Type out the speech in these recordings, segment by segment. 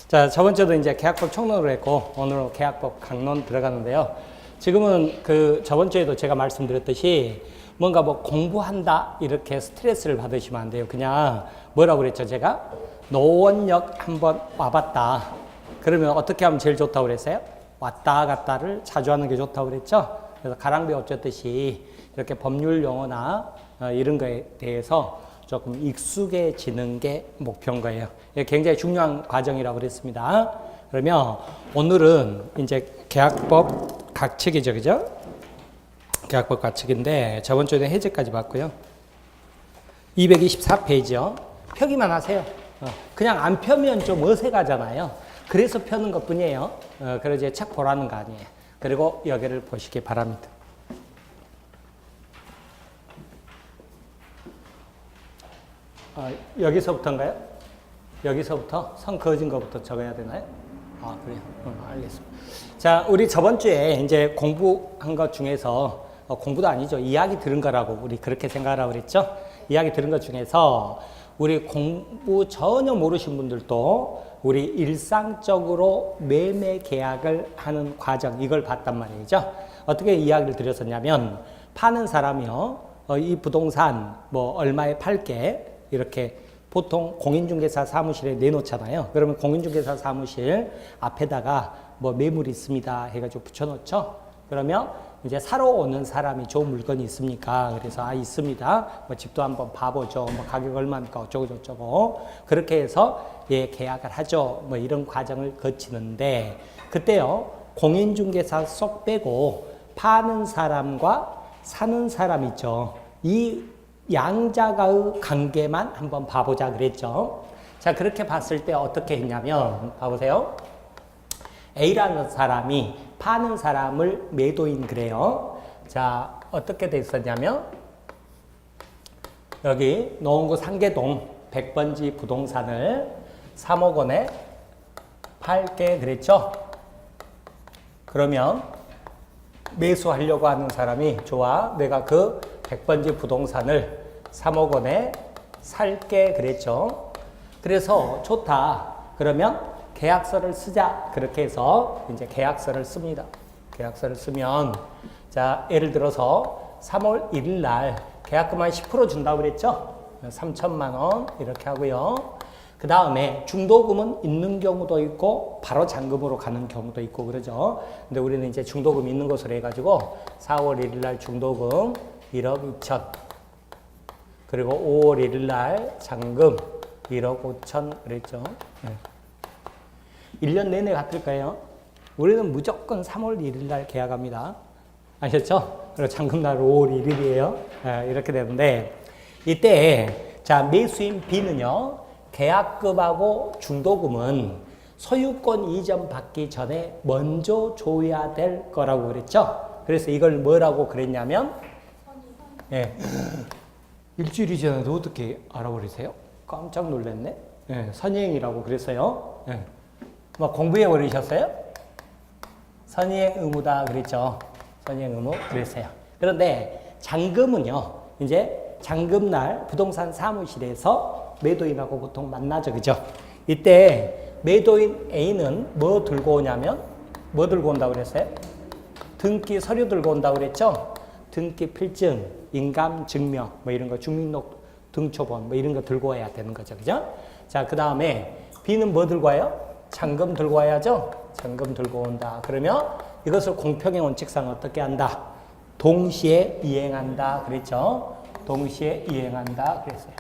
자, 저번 주도 이제 계약법 총론을 했고, 오늘은 계약법 강론 들어가는데요. 지금은 저번 주에도 제가 말씀드렸듯이 뭔가 뭐 공부한다, 이렇게 스트레스를 받으시면 안 돼요. 그냥 뭐라고 그랬죠, 제가? 노원역 한번 와봤다. 그러면 어떻게 하면 제일 좋다고 그랬어요? 왔다 갔다를 자주 하는 게 좋다고 그랬죠? 그래서 가랑비 어쩌듯이 이렇게 법률 용어나 이런 거에 대해서 조금 익숙해지는 게 목표인 거예요. 이게 굉장히 중요한 과정이라고 그랬습니다. 그러면 오늘은 이제 계약법 각칙이죠, 그죠? 계약법 각칙인데 저번 주에는 해제까지 봤고요. 224페이지요. 펴기만 하세요. 그냥 안 펴면 좀 어색하잖아요. 그래서 펴는 것 뿐이에요. 그래서 이제 책 보라는 거 아니에요. 그리고 여기를 보시기 바랍니다. 여기서부터인가요? 여기서부터 선 그어진 것부터 적어야 되나요? 아, 그래요? 알겠습니다. 자, 우리 저번 주에 이제 공부한 것 중에서, 공부도 아니죠. 이야기 들은 거라고 우리 그렇게 생각하라고 그랬죠? 이야기 들은 것 중에서 우리 공부 전혀 모르신 분들도 우리 일상적으로 매매 계약을 하는 과정, 이걸 봤단 말이죠. 어떻게 이야기를 드렸었냐면, 파는 사람이요, 이 부동산 뭐 얼마에 팔게, 이렇게 보통 공인중개사 사무실에 내놓잖아요. 그러면 공인중개사 사무실 앞에다가 뭐 매물이 있습니다 해가지고 붙여놓죠. 그러면 이제 사러 오는 사람이 좋은 물건이 있습니까? 그래서 있습니다. 뭐 집도 한번 봐보죠. 뭐 가격 얼마입니까? 어쩌고 저쩌고. 그렇게 해서 예, 계약을 하죠. 뭐 이런 과정을 거치는데 그때요, 공인중개사 쏙 빼고 파는 사람과 사는 사람 있죠. 이 양자가의 관계만 한번 봐보자 그랬죠. 자, 그렇게 봤을 때 어떻게 했냐면, 봐보세요. A라는 사람이 파는 사람을 매도인 그래요. 자, 어떻게 됐었냐면, 여기 노원구 상계동 100번지 부동산을 3억 원에 팔게 그랬죠. 그러면 매수하려고 하는 사람이, 좋아, 내가 그 100번지 부동산을 3억 원에 살게 그랬죠. 그래서 좋다. 그러면 계약서를 쓰자. 그렇게 해서 이제 계약서를 씁니다. 계약서를 쓰면, 자, 예를 들어서 3월 1일 날 계약금한 10% 준다고 그랬죠. 3천만 원 이렇게 하고요. 그 다음에 중도금은 있는 경우도 있고 바로 잔금으로 가는 경우도 있고 그러죠. 근데 우리는 이제 중도금 있는 것으로 해가지고 4월 1일 날 중도금 1억 2천, 그리고 5월 1일 날 잔금 1억 5천 그랬죠. 1년 내내 같을 거예요. 우리는 무조건 3월 1일 날 계약합니다. 아셨죠? 그리고 잔금 날 5월 1일이에요. 이렇게 되는데 이때 자, 매수인 B는요, 계약금하고 중도금은 소유권 이전 받기 전에 먼저 줘야 될 거라고 그랬죠. 그래서 이걸 뭐라고 그랬냐면, 예, 일주일이 지나도 어떻게 알아버리세요? 깜짝 놀랐네. 예, 선의행이라고 그랬어요. 예. 뭐 공부해 버리셨어요? 선의행 의무다 그랬죠. 선의행 의무 그랬어요. 그런데 잔금은요, 이제 잔금날 부동산 사무실에서 매도인하고 보통 만나죠, 그죠? 이때 매도인 A는 뭐 들고 오냐면, 뭐 들고 온다고 그랬어요? 등기 서류 들고 온다고 그랬죠? 등기 필증, 인감 증명, 뭐 이런 거, 주민등록 등초본, 뭐 이런 거 들고 와야 되는 거죠, 그죠? 자, 그 다음에 B는 뭐 들고 와요? 잔금 들고 와야죠? 잔금 들고 온다. 그러면 이것을 공평의 원칙상 어떻게 한다? 동시에 이행한다. 그랬죠? 동시에 이행한다. 그랬어요.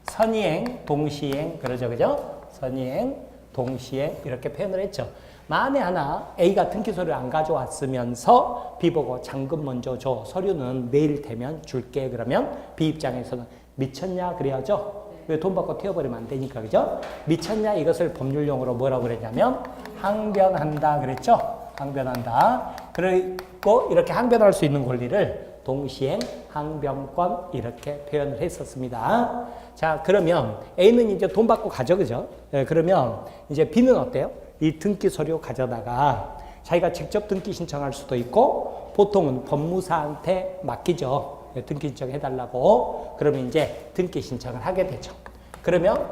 선이행, 동시행, 그러죠, 그죠? 선이행, 동시행, 이렇게 표현을 했죠. 만에 하나 A가 등기 서류 안 가져왔으면서 B 보고 잔금 먼저 줘. 서류는 내일 되면 줄게. 그러면 B 입장에서는 미쳤냐? 그래야죠. 왜 돈 받고 튀어버리면 안 되니까, 그죠? 미쳤냐? 이것을 법률용어로 뭐라고 그랬냐면 항변한다. 그랬죠? 항변한다. 그리고 이렇게 항변할 수 있는 권리를 동시행, 항변권 이렇게 표현을 했었습니다. 자, 그러면 A는 이제 돈 받고 가죠, 그죠? 네, 그러면 이제 B는 어때요? 이 등기 서류 가져다가 자기가 직접 등기 신청할 수도 있고 보통은 법무사한테 맡기죠. 등기 신청해달라고. 그러면 이제 등기 신청을 하게 되죠. 그러면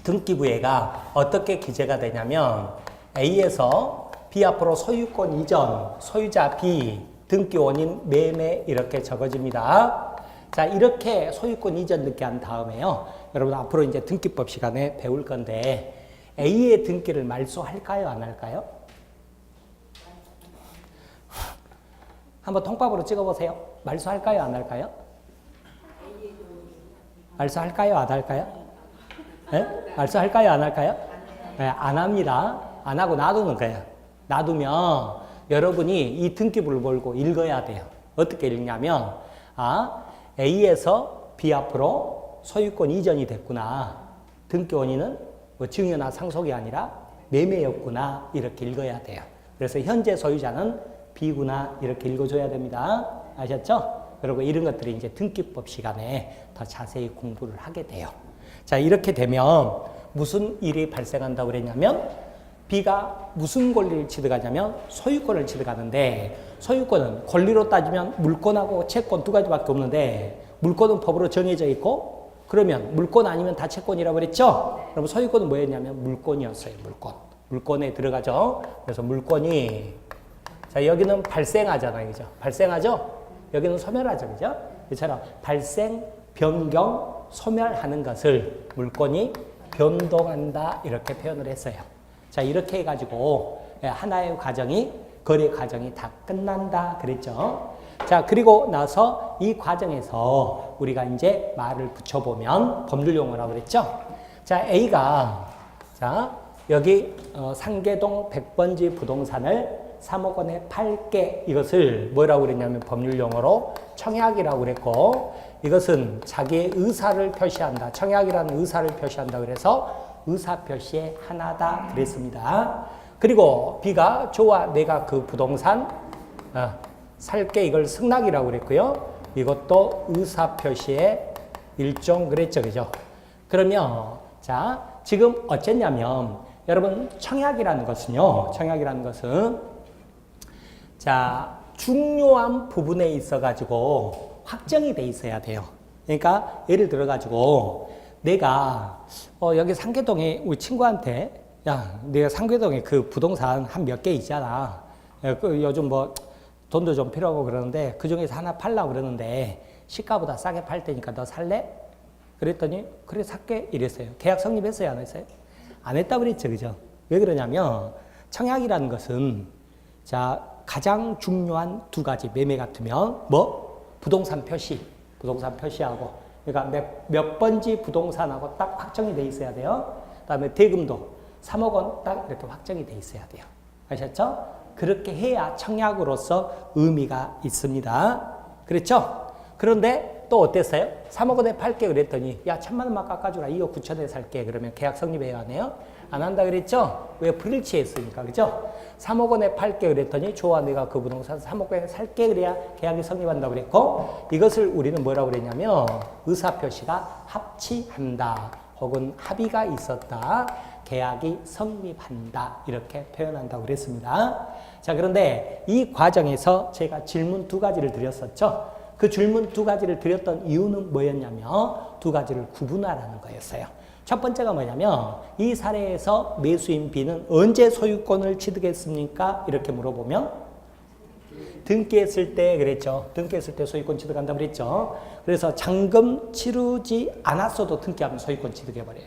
등기부에가 어떻게 기재가 되냐면 A에서 B 앞으로 소유권 이전, 소유자 B, 등기 원인 매매 이렇게 적어집니다. 자, 이렇게 소유권 이전 등기 한 다음에요. 여러분 앞으로 이제 등기법 시간에 배울 건데 A의 등기를 말소할까요, 안 할까요? 한번 통밥으로 찍어보세요. 말소할까요, 안 할까요? 말소할까요, 안 할까요? 네? 말소할까요, 안 할까요? 네, 안 합니다. 안 하고 놔두는 거예요. 놔두면 여러분이 이 등기부를 보고 읽어야 돼요. 어떻게 읽냐면 A에서 B 앞으로 소유권 이전이 됐구나. 등기 원인은 뭐 증여나 상속이 아니라 매매였구나. 이렇게 읽어야 돼요. 그래서 현재 소유자는 B구나. 이렇게 읽어줘야 됩니다. 아셨죠? 그리고 이런 것들이 이제 등기법 시간에 더 자세히 공부를 하게 돼요. 자, 이렇게 되면 무슨 일이 발생한다고 그랬냐면 B가 무슨 권리를 취득하냐면 소유권을 취득하는데 소유권은 권리로 따지면 물권하고 채권 두 가지밖에 없는데 물권은 법으로 정해져 있고 그러면 물권 아니면 다 채권이라고 그랬죠? 그럼 소유권은 뭐였냐면 물권이었어요. 물권에 들어가죠. 그래서 물권이 자 여기는 발생하잖아요. 그죠? 발생하죠? 여기는 소멸하죠. 그죠? 이처럼 발생, 변경, 소멸하는 것을 물권이 변동한다 이렇게 표현을 했어요. 자 이렇게 해가지고 하나의 과정이 거래 과정이 다 끝난다 그랬죠. 자 그리고 나서 이 과정에서 우리가 이제 말을 붙여보면 법률 용어라고 그랬죠. 자 A가 자 여기 상계동 100번지 부동산을 3억 원에 팔게 이것을 뭐라고 그랬냐면 법률 용어로 청약이라고 그랬고 이것은 자기의 의사를 표시한다. 청약이라는 의사를 표시한다. 그래서 의사표시의 하나다 그랬습니다. 그리고 B가 좋아 내가 그 부동산 살게 이걸 승낙이라고 그랬고요. 이것도 의사표시의 일종 그랬죠. 그죠? 그러면 자 지금 어쨌냐면 여러분 청약이라는 것은요. 청약이라는 것은 자 중요한 부분에 있어 가지고 확정이 돼 있어야 돼요. 그러니까 예를 들어 가지고 내가 여기 상계동에 우리 친구한테 야 내가 상계동에 그 부동산 한 몇 개 있잖아. 요즘 뭐 돈도 좀 필요하고 그러는데 그중에서 하나 팔려고 그러는데 시가보다 싸게 팔 테니까 너 살래? 그랬더니 그래 살게 이랬어요. 계약 성립했어요? 안 했어요? 안 했다고 그랬죠. 그죠? 왜 그러냐면 청약이라는 것은 자 가장 중요한 두 가지 매매 같으면 뭐? 부동산 표시하고 그러니까 몇 번지 부동산하고 딱 확정이 돼 있어야 돼요. 그다음에 대금도 3억 원 딱 이렇게 확정이 돼 있어야 돼요. 아셨죠? 그렇게 해야 청약으로서 의미가 있습니다. 그렇죠? 그런데 또 어땠어요? 3억 원에 팔게 그랬더니 야 1,000만 원만 깎아주라. 2억 9천에 살게. 그러면 계약 성립해야 하네요. 안 한다 그랬죠? 왜 불일치했으니까. 그죠? 3억 원에 팔게 그랬더니 좋아 내가 그 부동산 3억 원에 살게 그래야 계약이 성립한다고 그랬고 이것을 우리는 뭐라고 그랬냐면 의사표시가 합치한다 혹은 합의가 있었다 계약이 성립한다 이렇게 표현한다고 그랬습니다. 자 그런데 이 과정에서 제가 질문 두 가지를 드렸었죠. 그 질문 두 가지를 드렸던 이유는 뭐였냐면 두 가지를 구분하라는 거였어요. 첫 번째가 뭐냐면 이 사례에서 매수인 B는 언제 소유권을 취득했습니까? 이렇게 물어보면 등기했을 때 그랬죠. 등기했을 때 소유권 취득한다고 그랬죠. 그래서 잔금 치르지 않았어도 등기하면 소유권 취득해버려요.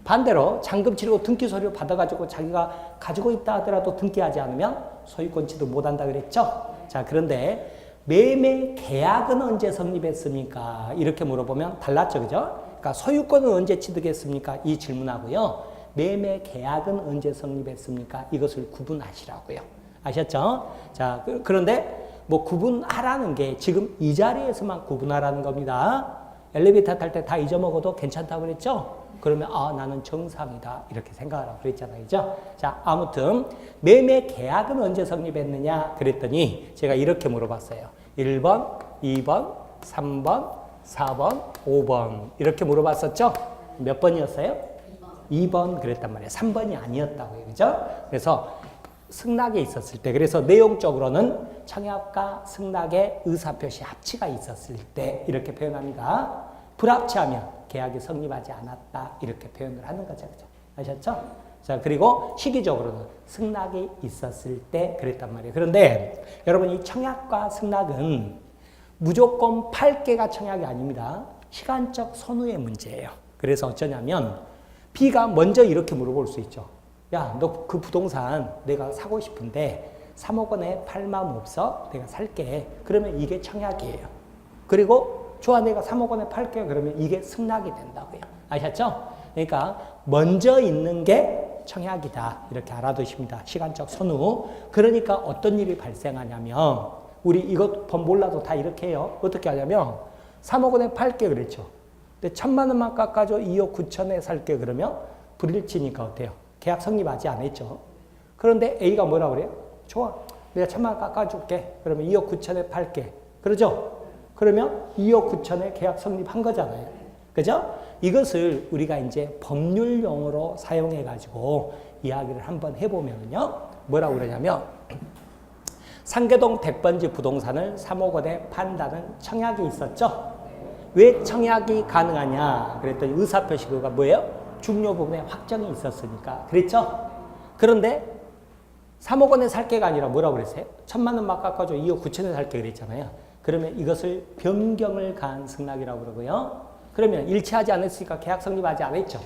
반대로 잔금 치르고 등기 서류 받아가지고 자기가 가지고 있다 하더라도 등기하지 않으면 소유권 취득 못한다 그랬죠. 자 그런데 매매 계약은 언제 성립했습니까? 이렇게 물어보면 달랐죠. 그죠? 그러니까 소유권은 언제 취득했습니까? 이 질문하고요. 매매 계약은 언제 성립했습니까? 이것을 구분하시라고요. 아셨죠? 자, 그런데 뭐 구분하라는 게 지금 이 자리에서만 구분하라는 겁니다. 엘리베이터 탈 때 다 잊어먹어도 괜찮다고 그랬죠? 그러면 나는 정상이다 이렇게 생각하라고 그랬잖아요. 그죠? 자, 아무튼 매매 계약은 언제 성립했느냐 그랬더니 제가 이렇게 물어봤어요. 1번, 2번, 3번, 4번, 5번 이렇게 물어봤었죠? 몇 번이었어요? 2번 그랬단 말이에요. 3번이 아니었다고요. 그죠? 그래서 승낙에 있었을 때 그래서 내용적으로는 청약과 승낙의 의사표시 합치가 있었을 때 이렇게 표현합니다. 불합치하면 계약이 성립하지 않았다. 이렇게 표현을 하는 거죠. 그죠? 아셨죠? 자, 그리고 시기적으로는 승낙이 있었을 때 그랬단 말이에요. 그런데 여러분 이 청약과 승낙은 무조건 팔 게가 청약이 아닙니다. 시간적 선후의 문제예요. 그래서 어쩌냐면 B가 먼저 이렇게 물어볼 수 있죠. 야, 너 그 부동산 내가 사고 싶은데 3억 원에 팔 마음 없어? 내가 살게. 그러면 이게 청약이에요. 그리고 좋아, 내가 3억 원에 팔게. 그러면 이게 승낙이 된다고요. 아셨죠? 그러니까 먼저 있는 게 청약이다. 이렇게 알아두십니다. 시간적 선후. 그러니까 어떤 일이 발생하냐면 우리 이것 법 몰라도 다 이렇게 해요. 어떻게 하냐면 3억 원에 팔게 그랬죠. 근데 1,000만 원만 깎아줘 2억 9천에 살게 그러면 불일치니까 어때요? 계약 성립하지 않았죠. 그런데 A가 뭐라 그래요? 좋아. 내가 1,000만 원 깎아줄게. 그러면 2억 9천에 팔게. 그러죠? 그러면 2억 9천에 계약 성립한 거잖아요. 그죠? 이것을 우리가 이제 법률 용어로 사용해가지고 이야기를 한번 해보면요. 뭐라고 그러냐면 상계동 100번지 부동산을 3억 원에 판다는 청약이 있었죠. 왜 청약이 가능하냐? 그랬더니 의사표시가 뭐예요? 중요 부분에 확정이 있었으니까. 그랬죠? 그런데 3억 원에 살 게가 아니라 뭐라고 그랬어요? 1,000만 원만 깎아줘 2억 9천에 살게 그랬잖아요. 그러면 이것을 변경을 가한 승낙이라고 그러고요. 그러면 일치하지 않았으니까 계약 성립하지 않았죠.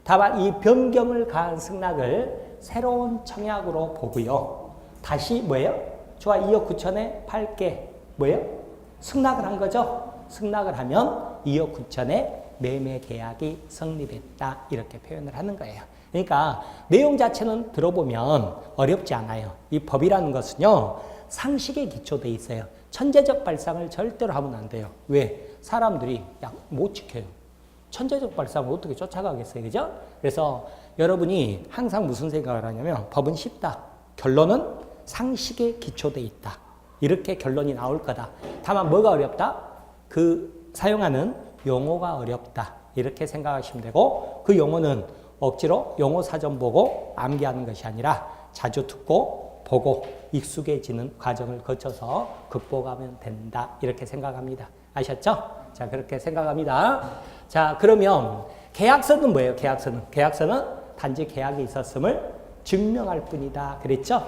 다만 이 변경을 가한 승낙을 새로운 청약으로 보고요. 다시 뭐예요? 좋아, 2억 9천에 팔게. 뭐예요? 승낙을 한 거죠. 승낙을 하면 2억 9천에 매매 계약이 성립했다. 이렇게 표현을 하는 거예요. 그러니까 내용 자체는 들어보면 어렵지 않아요. 이 법이라는 것은요. 상식에 기초되어 있어요. 천재적 발상을 절대로 하면 안 돼요. 왜? 사람들이 못 지켜요. 천재적 발상을 어떻게 쫓아가겠어요. 그죠? 그래서 여러분이 항상 무슨 생각을 하냐면 법은 쉽다. 결론은 상식에 기초되어 있다. 이렇게 결론이 나올 거다. 다만 뭐가 어렵다? 그 사용하는 용어가 어렵다. 이렇게 생각하시면 되고 그 용어는 억지로 용어 사전 보고 암기하는 것이 아니라 자주 듣고 보고 익숙해지는 과정을 거쳐서 극복하면 된다. 이렇게 생각합니다. 아셨죠? 자, 그렇게 생각합니다. 자, 그러면 계약서는 뭐예요? 계약서는 단지 계약이 있었음을 증명할 뿐이다. 그랬죠?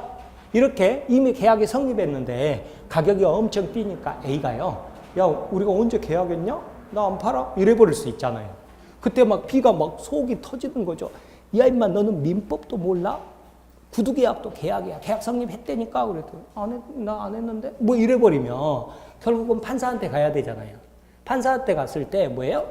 이렇게 이미 계약이 성립했는데 가격이 엄청 뛰니까 A가요. 야, 우리가 언제 계약했냐? 나 안 팔아? 이래버릴 수 있잖아요. 그때 막 B가 막 속이 터지는 거죠. 야, 임마, 너는 민법도 몰라? 구두계약도 계약이야. 계약 성립했다니까? 그랬더니, 나 안 했는데? 뭐 이래버리면 결국은 판사한테 가야 되잖아요. 판사한테 갔을 때 뭐예요?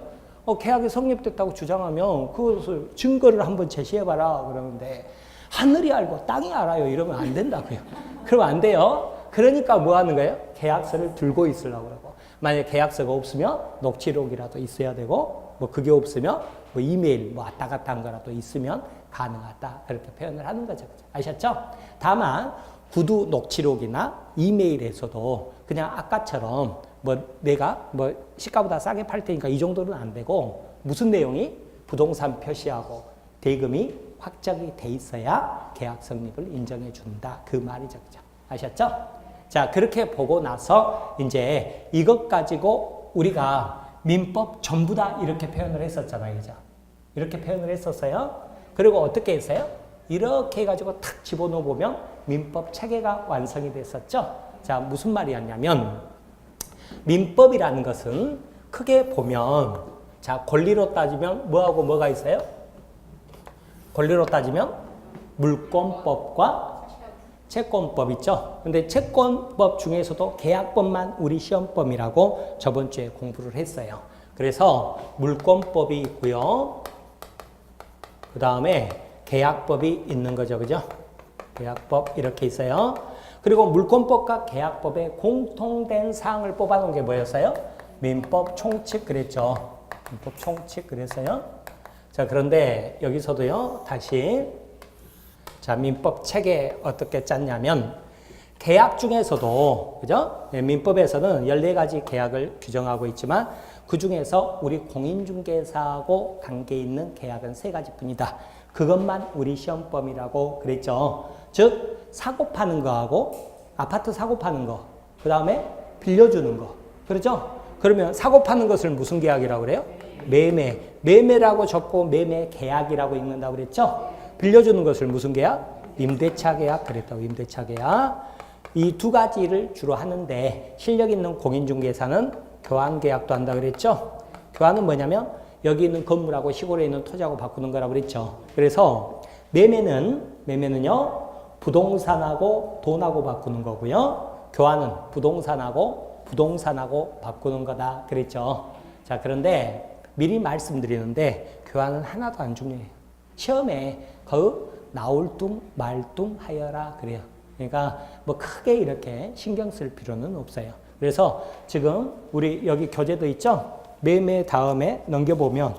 계약이 성립됐다고 주장하면 그것을 증거를 한번 제시해봐라. 그러는데 하늘이 알고 땅이 알아요. 이러면 안 된다고요. 그러면 안 돼요. 그러니까 뭐 하는 거예요? 계약서를 들고 있으려고 그러고. 만약에 계약서가 없으면 녹취록이라도 있어야 되고, 뭐 그게 없으면 뭐 이메일 뭐 왔다 갔다 한 거라도 있으면 가능하다. 그렇게 표현을 하는 거죠. 아셨죠? 다만 구두 녹취록이나 이메일에서도 그냥 아까처럼 뭐 내가 뭐 시가보다 싸게 팔 테니까 이 정도는 안 되고 무슨 내용이 부동산 표시하고 대금이 확정이 돼 있어야 계약 성립을 인정해 준다. 그 말이죠. 그죠? 아셨죠? 자, 그렇게 보고 나서 이제 이것 가지고 우리가 민법 전부 다 이렇게 표현을 했었잖아요. 그죠? 이렇게 표현을 했었어요. 그리고 어떻게 했어요? 이렇게 해가지고 탁 집어넣어 보면 민법 체계가 완성이 됐었죠. 자, 무슨 말이었냐면 민법이라는 것은 크게 보면 자, 권리로 따지면 뭐하고 뭐가 있어요? 권리로 따지면 물권법과 채권법 있죠. 근데 채권법 중에서도 계약법만 우리 시험범위라고 저번 주에 공부를 했어요. 그래서 물권법이 있고요. 그 다음에 계약법이 있는 거죠. 그죠? 계약법 이렇게 있어요. 그리고 물권법과 계약법의 공통된 사항을 뽑아놓은 게 뭐였어요? 민법 총칙 그랬죠. 민법 총칙 그랬어요. 자, 그런데 여기서도요. 다시 자, 민법 체계 어떻게 짰냐면 계약 중에서도 그죠? 민법에서는 14가지 계약을 규정하고 있지만 그 중에서 우리 공인중개사하고 관계 있는 계약은 3가지 뿐이다. 그것만 우리 시험범위라고 그랬죠. 즉 사고 파는 거하고 아파트 사고 파는 거, 그 다음에 빌려주는 거. 그렇죠? 그러면 사고 파는 것을 무슨 계약이라고 그래요? 매매라고 적고 매매 계약이라고 읽는다고 그랬죠? 빌려주는 것을 무슨 계약? 임대차 계약 그랬다고. 임대차 계약. 이 두 가지를 주로 하는데 실력 있는 공인중개사는 교환 계약도 한다 그랬죠? 교환은 뭐냐면 여기 있는 건물하고 시골에 있는 토지하고 바꾸는 거라고 그랬죠. 그래서 매매는요 부동산하고 돈하고 바꾸는 거고요. 교환은 부동산하고 바꾸는 거다 그랬죠. 자, 그런데 미리 말씀드리는데 교환은 하나도 안 중요해요. 시험에 나올 뚱 말뚱 하여라 그래요. 그러니까 뭐 크게 이렇게 신경 쓸 필요는 없어요. 그래서 지금 우리 여기 교재도 있죠? 매매 다음에 넘겨보면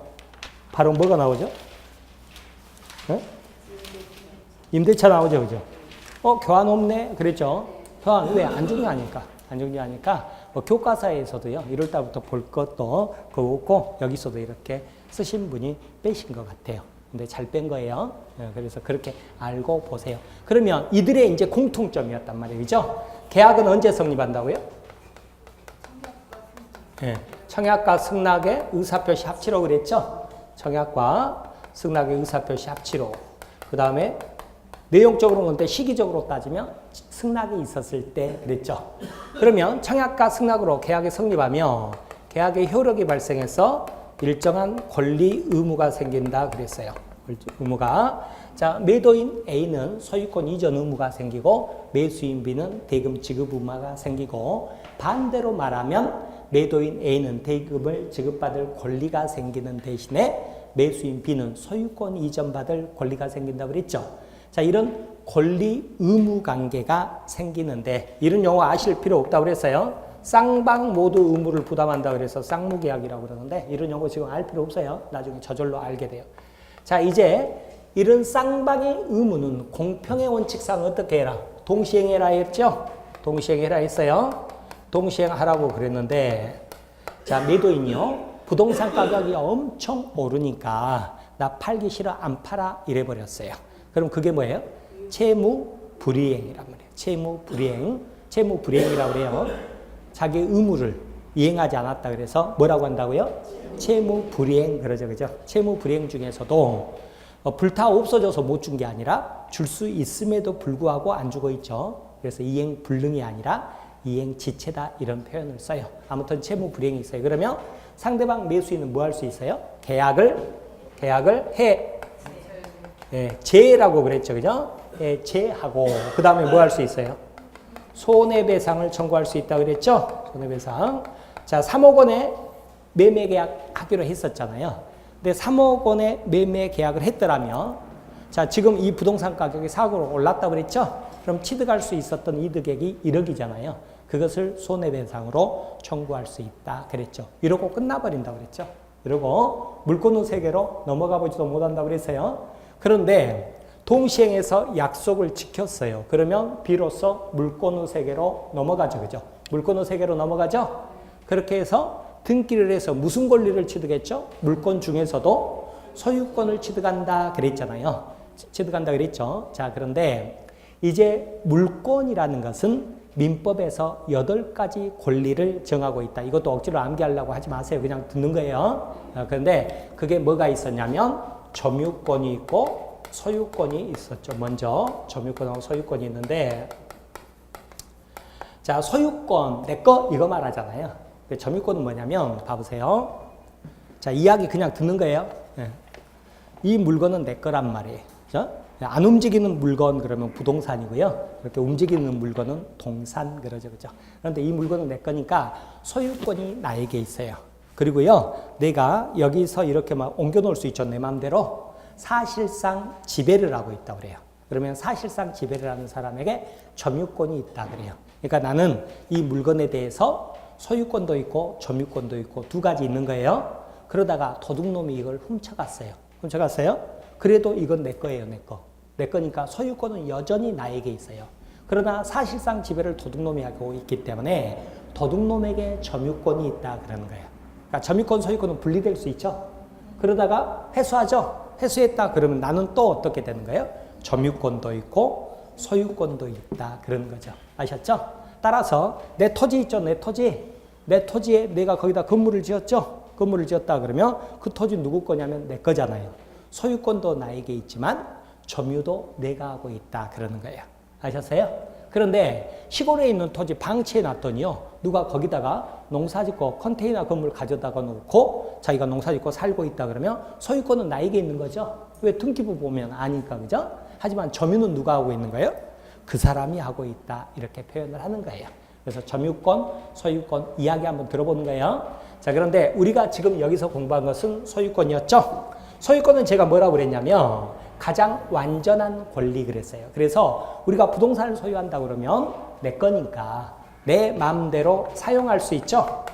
바로 뭐가 나오죠? 네? 임대차 나오죠, 그죠? 교환 없네? 그랬죠? 교환 왜? 안 중요하니까. 안 중요하니까 뭐 교과서에서도요, 1월달부터 볼 것도 그거 없고 여기서도 이렇게 쓰신 분이 빼신 것 같아요. 근데 잘 뺀 거예요. 그래서 그렇게 알고 보세요. 그러면 이들의 이제 공통점이었단 말이에요. 그죠? 계약은 언제 성립한다고요? 네. 청약과 승낙의 의사표시 합치로 그랬죠? 청약과 승낙의 의사표시 합치로. 그 다음에 내용적으로 근데 시기적으로 따지면 승낙이 있었을 때 그랬죠. 그러면 청약과 승낙으로 계약이 성립하면 계약의 효력이 발생해서 일정한 권리 의무가 생긴다 그랬어요. 의무가. 자, 매도인 A는 소유권 이전 의무가 생기고 매수인 B는 대금 지급 의무가 생기고 반대로 말하면 매도인 A는 대금을 지급받을 권리가 생기는 대신에 매수인 B는 소유권 이전받을 권리가 생긴다고 그랬죠. 자, 이런 권리 의무 관계가 생기는데 이런 용어 아실 필요 없다고 그랬어요. 쌍방 모두 의무를 부담한다고 그래서 쌍무계약이라고 그러는데 이런 용어 지금 알 필요 없어요. 나중에 저절로 알게 돼요. 자, 이제 이런 쌍방의 의무는 공평의 원칙상 어떻게 해라? 동시행해라 했죠? 동시행해라 했어요. 동시행하라고 그랬는데 자, 매도인이요. 부동산 가격이 엄청 오르니까 나 팔기 싫어 안 팔아 이래버렸어요. 그럼 그게 뭐예요? 채무불이행이란 말이에요. 채무불이행이라고 그래요. 자기 의무를 이행하지 않았다 그래서 뭐라고 한다고요? 채무불이행 그러죠. 그죠? 채무불이행 중에서도 불타 없어져서 못 준 게 아니라 줄 수 있음에도 불구하고 안 주고 있죠. 그래서 이행불능이 아니라 이행지체다 이런 표현을 써요. 아무튼 채무불이행이 있어요. 그러면 상대방 매수인은 뭐 할 수 있어요? 계약을 제라고 그랬죠. 그죠? 제하고 그 다음에 뭐 할 수 있어요? 손해배상을 청구할 수 있다고 그랬죠? 손해배상. 자, 3억 원에 매매 계약 하기로 했었잖아요. 근데 3억 원에 매매 계약을 했더라면 자, 지금 이 부동산 가격이 4억으로 올랐다고 그랬죠? 그럼 취득할 수 있었던 이득액이 1억이잖아요. 그것을 손해배상으로 청구할 수 있다 그랬죠. 이러고 끝나버린다고 그랬죠. 이러고 물권의 세계로 넘어가 보지도 못한다고 그랬어요. 그런데 동시행해서 약속을 지켰어요. 그러면 비로소 물권의 세계로 넘어가죠. 그죠? 물권의 세계로 넘어가죠? 그렇게 해서 등기를 해서 무슨 권리를 취득했죠? 물권 중에서도 소유권을 취득한다 그랬잖아요. 취득한다 그랬죠. 자, 그런데 이제 물권이라는 것은 민법에서 8가지 권리를 정하고 있다. 이것도 억지로 암기하려고 하지 마세요. 그냥 듣는 거예요. 그런데 그게 뭐가 있었냐면 점유권이 있고 소유권이 있었죠. 먼저 점유권하고 소유권이 있는데 자, 소유권 내 거 이거 말하잖아요. 점유권은 뭐냐면 봐보세요. 자, 이야기 그냥 듣는 거예요. 이 물건은 내 거란 말이에요. 그죠? 안 움직이는 물건 그러면 부동산이고요. 이렇게 움직이는 물건은 동산 그러죠. 그죠? 그런데 이 물건은 내 거니까 소유권이 나에게 있어요. 그리고요, 내가 여기서 이렇게 막 옮겨 놓을 수 있죠. 내 마음대로. 사실상 지배를 하고 있다고 그래요. 그러면 사실상 지배를 하는 사람에게 점유권이 있다 그래요. 그러니까 나는 이 물건에 대해서 소유권도 있고 점유권도 있고 두 가지 있는 거예요. 그러다가 도둑놈이 이걸 훔쳐갔어요. 그래도 이건 내 거예요. 내 거니까 소유권은 여전히 나에게 있어요. 그러나 사실상 지배를 도둑놈이 하고 있기 때문에 도둑놈에게 점유권이 있다 그러는 거예요. 그러니까 점유권, 소유권은 분리될 수 있죠. 그러다가 회수하죠. 회수했다 그러면 나는 또 어떻게 되는 거예요? 점유권도 있고 소유권도 있다 그러는 거죠. 아셨죠? 따라서 내 토지 있죠. 내 토지에 내가 거기다 건물을 지었죠. 건물을 지었다 그러면 그 토지 누구 거냐면 내 거잖아요. 소유권도 나에게 있지만 점유도 내가 하고 있다 그러는 거예요. 아셨어요? 그런데 시골에 있는 토지 방치해 놨더니요. 누가 거기다가 농사 짓고 컨테이너 건물 가져다가 놓고 자기가 농사 짓고 살고 있다 그러면 소유권은 나에게 있는 거죠. 왜 등기부 보면 아니까, 그죠? 하지만 점유는 누가 하고 있는 거예요? 그 사람이 하고 있다. 이렇게 표현을 하는 거예요. 그래서 점유권, 소유권 이야기 한번 들어보는 거예요. 자, 그런데 우리가 지금 여기서 공부한 것은 소유권이었죠? 소유권은 제가 뭐라고 그랬냐면 가장 완전한 권리 그랬어요. 그래서 우리가 부동산을 소유한다 그러면 내 거니까 내 마음대로 사용할 수 있죠?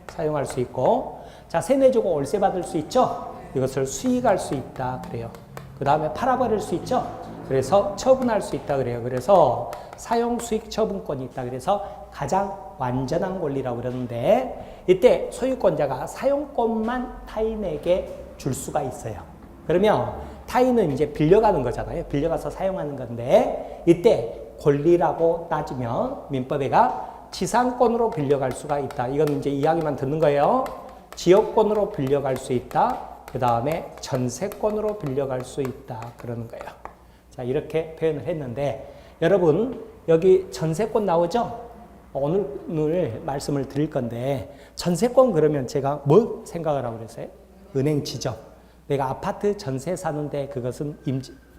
사용할 수 있고, 자, 세내주고 월세 받을 수 있죠? 이것을 수익할 수 있다 그래요. 그 다음에 팔아버릴 수 있죠? 그래서 처분할 수 있다 그래요. 그래서 사용수익 처분권이 있다. 그래서 가장 완전한 권리라고 그러는데 이때 소유권자가 사용권만 타인에게 줄 수가 있어요. 그러면 타인은 이제 빌려가는 거잖아요. 빌려가서 사용하는 건데 이때 권리라고 따지면 민법에가 지상권으로 빌려갈 수가 있다. 이건 이제 이야기만 듣는 거예요. 지역권으로 빌려갈 수 있다. 그 다음에 전세권으로 빌려갈 수 있다. 그러는 거예요. 자, 이렇게 표현을 했는데 여러분 여기 전세권 나오죠? 오늘 말씀을 드릴 건데 전세권 그러면 제가 뭐 생각을 하고 그랬어요? 은행 지점. 내가 아파트 전세 사는데 그것은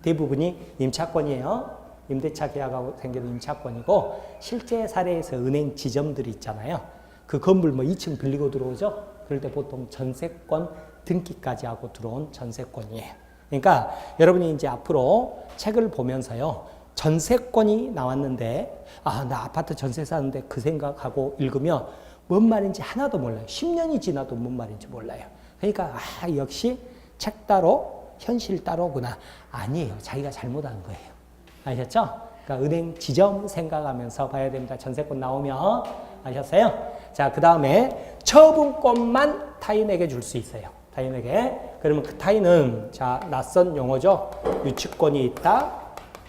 대부분이 임차권이에요. 임대차 계약하고 생기는 임차권이고 실제 사례에서 은행 지점들이 있잖아요. 그 건물 뭐 2층 빌리고 들어오죠? 그럴 때 보통 전세권 등기까지 하고 들어온 전세권이에요. 그러니까 여러분이 이제 앞으로 책을 보면서요. 전세권이 나왔는데 나 아파트 전세 사는데 그 생각하고 읽으면 뭔 말인지 하나도 몰라요. 10년이 지나도 뭔 말인지 몰라요. 그러니까 역시 책 따로 현실 따로구나. 아니에요. 자기가 잘못한 거예요. 아셨죠? 그러니까 은행 지점 생각하면서 봐야 됩니다. 전세권 나오면. 아셨어요? 자, 그 다음에 처분권만 타인에게 줄 수 있어요. 타인에게. 그러면 그 타인은 자, 낯선 용어죠. 유치권이 있다.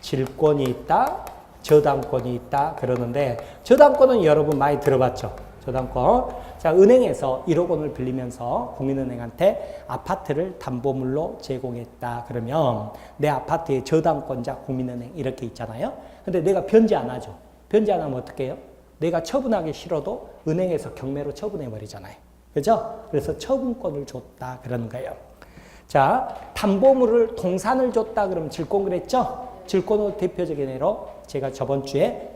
질권이 있다. 저당권이 있다. 그러는데 저당권은 여러분 많이 들어봤죠. 저당권. 자, 은행에서 1억 원을 빌리면서 국민은행한테 아파트를 담보물로 제공했다. 그러면 내 아파트의 저당권자 국민은행 이렇게 있잖아요. 근데 내가 변제 안 하죠. 변제 안 하면 어떻게 해요? 내가 처분하기 싫어도 은행에서 경매로 처분해 버리잖아요. 그죠? 그래서 처분권을 줬다. 그러는 거예요. 자, 담보물을 동산을 줬다. 그러면 질권 그랬죠? 질권의 대표적인 예로 제가 저번 주에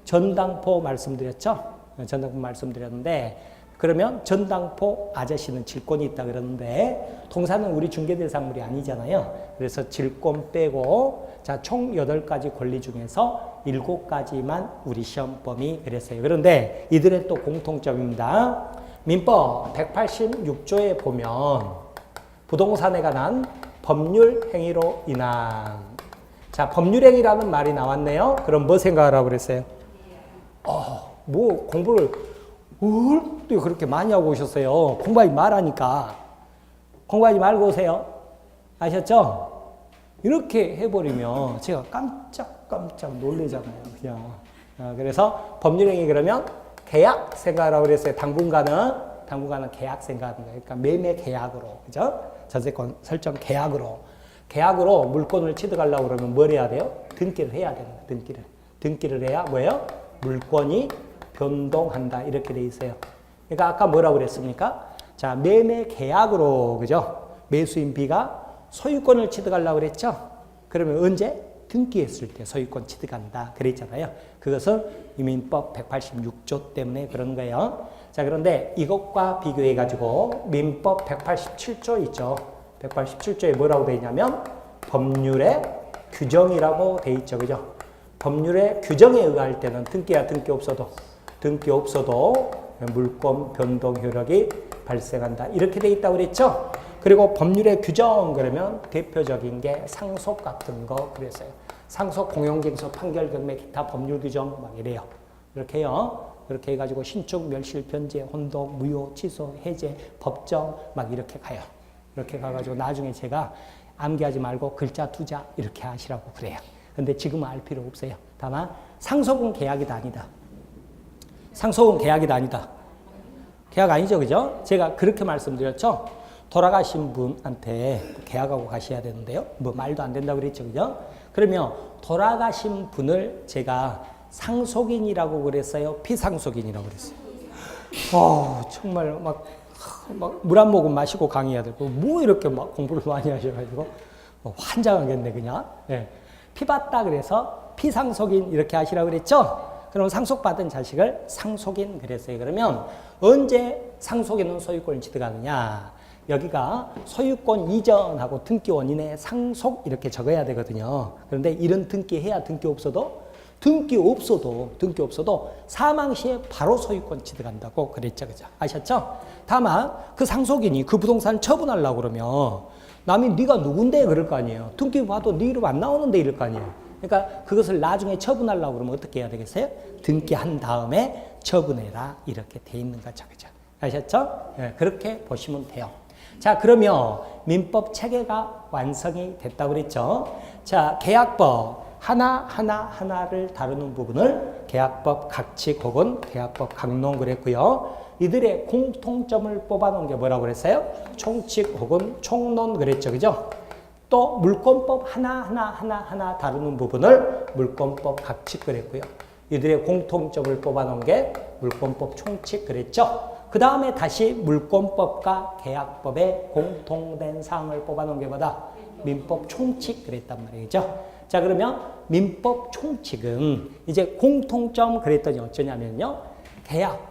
전당포 말씀드렸죠? 전당포 말씀드렸는데 그러면 전당포 아저씨는 질권이 있다 그러는데 동산은 우리 중개대상물이 아니잖아요. 그래서 질권 빼고 자, 총 8가지 권리 중에서 7가지만 우리 시험범위 그랬어요. 그런데 이들의 또 공통점입니다. 민법 186조에 보면 부동산에 관한 법률 행위로 인한 자, 법률 행위라는 말이 나왔네요. 그럼 뭐 생각하라고 그랬어요? 뭐 공부를 또 그렇게 많이 하고 오셨어요. 공부하지 말라니까. 공부하지 말고 오세요. 아셨죠? 이렇게 해버리면 제가 깜짝깜짝 놀래잖아요. 그냥. 그래서 법률행위 그러면 계약 생각하라고 그랬어요. 당분간은 계약 생각하는 거예요. 그러니까 매매 계약으로. 그죠? 전세권 설정 계약으로 물건을 취득하려고 그러면 뭘 해야 돼요? 등기를 해야 되는 거예요. 등기를 해야 뭐예요? 물건이 변동한다. 이렇게 돼 있어요. 그러니까 아까 뭐라고 그랬습니까? 자, 매매 계약으로, 그죠? 매수인 B가 소유권을 취득하려고 그랬죠? 그러면 언제? 등기했을 때 소유권 취득한다. 그랬잖아요. 그것은 민법 186조 때문에 그런 거예요. 자, 그런데 이것과 비교해가지고 민법 187조 있죠. 187조에 뭐라고 되어 있냐면 법률의 규정이라고 되어 있죠. 그죠? 법률의 규정에 의할 때는 등기야 등기 없어도 물권 변동 효력이 발생한다. 이렇게 돼 있다고 그랬죠? 그리고 법률의 규정 그러면 대표적인 게 상속 같은 거 그랬어요. 상속, 공용징수, 판결, 경매, 기타 법률 규정 막 이래요. 이렇게 해요. 그렇게 해가지고 신축, 멸실, 변제, 혼동, 무효, 취소, 해제, 법정 막 이렇게 가요. 이렇게 가가지고 나중에 제가 암기하지 말고 글자 투자 이렇게 하시라고 그래요. 근데 지금은 알 필요 없어요. 다만 상속은 계약이 아니다. 상속은 계약이 아니다. 계약 아니죠, 그죠? 제가 그렇게 말씀드렸죠? 돌아가신 분한테 계약하고 가셔야 되는데요. 뭐 말도 안 된다고 그랬죠, 그죠? 그러면 돌아가신 분을 제가 상속인이라고 그랬어요? 피상속인이라고 그랬어요? 정말 막 물 한 모금 마시고 강의해야 되고, 뭐 이렇게 막 공부를 많이 하셔가지고, 환장하겠네, 그냥. 예. 피 받다 그래서 피상속인 이렇게 하시라고 그랬죠? 그럼 상속받은 자식을 상속인 그랬어요. 그러면 언제 상속인은 소유권을 취득하느냐? 여기가 소유권 이전하고 등기 원인의 상속 이렇게 적어야 되거든요. 그런데 이런 등기해야 등기 없어도 사망 시에 바로 소유권 취득한다고 그랬죠. 그죠? 아셨죠? 다만 그 상속인이 그 부동산을 처분하려고 그러면 남이 네가 누군데 그럴 거 아니에요. 등기 봐도 네 이름 안 나오는데 이럴 거 아니에요. 그러니까 그것을 나중에 처분하려고 그러면 어떻게 해야 되겠어요? 등기한 다음에 처분해라 이렇게 돼 있는 거죠. 그죠? 아셨죠? 네, 그렇게 보시면 돼요. 자, 그러면 민법 체계가 완성이 됐다고 그랬죠. 자, 계약법 하나를 다루는 부분을 계약법 각칙 혹은 계약법 강론 그랬고요. 이들의 공통점을 뽑아놓은 게 뭐라고 그랬어요? 총칙 혹은 총론 그랬죠. 그죠? 또 물권법 하나 다루는 부분을 물권법 각칙 그랬고요. 이들의 공통점을 뽑아놓은 게 물권법 총칙 그랬죠. 그 다음에 다시 물권법과 계약법의 공통된 사항을 뽑아놓은 게 뭐다? 민법 총칙 그랬단 말이죠. 자, 그러면 민법 총칙은 이제 공통점 그랬더니 어쩌냐면요.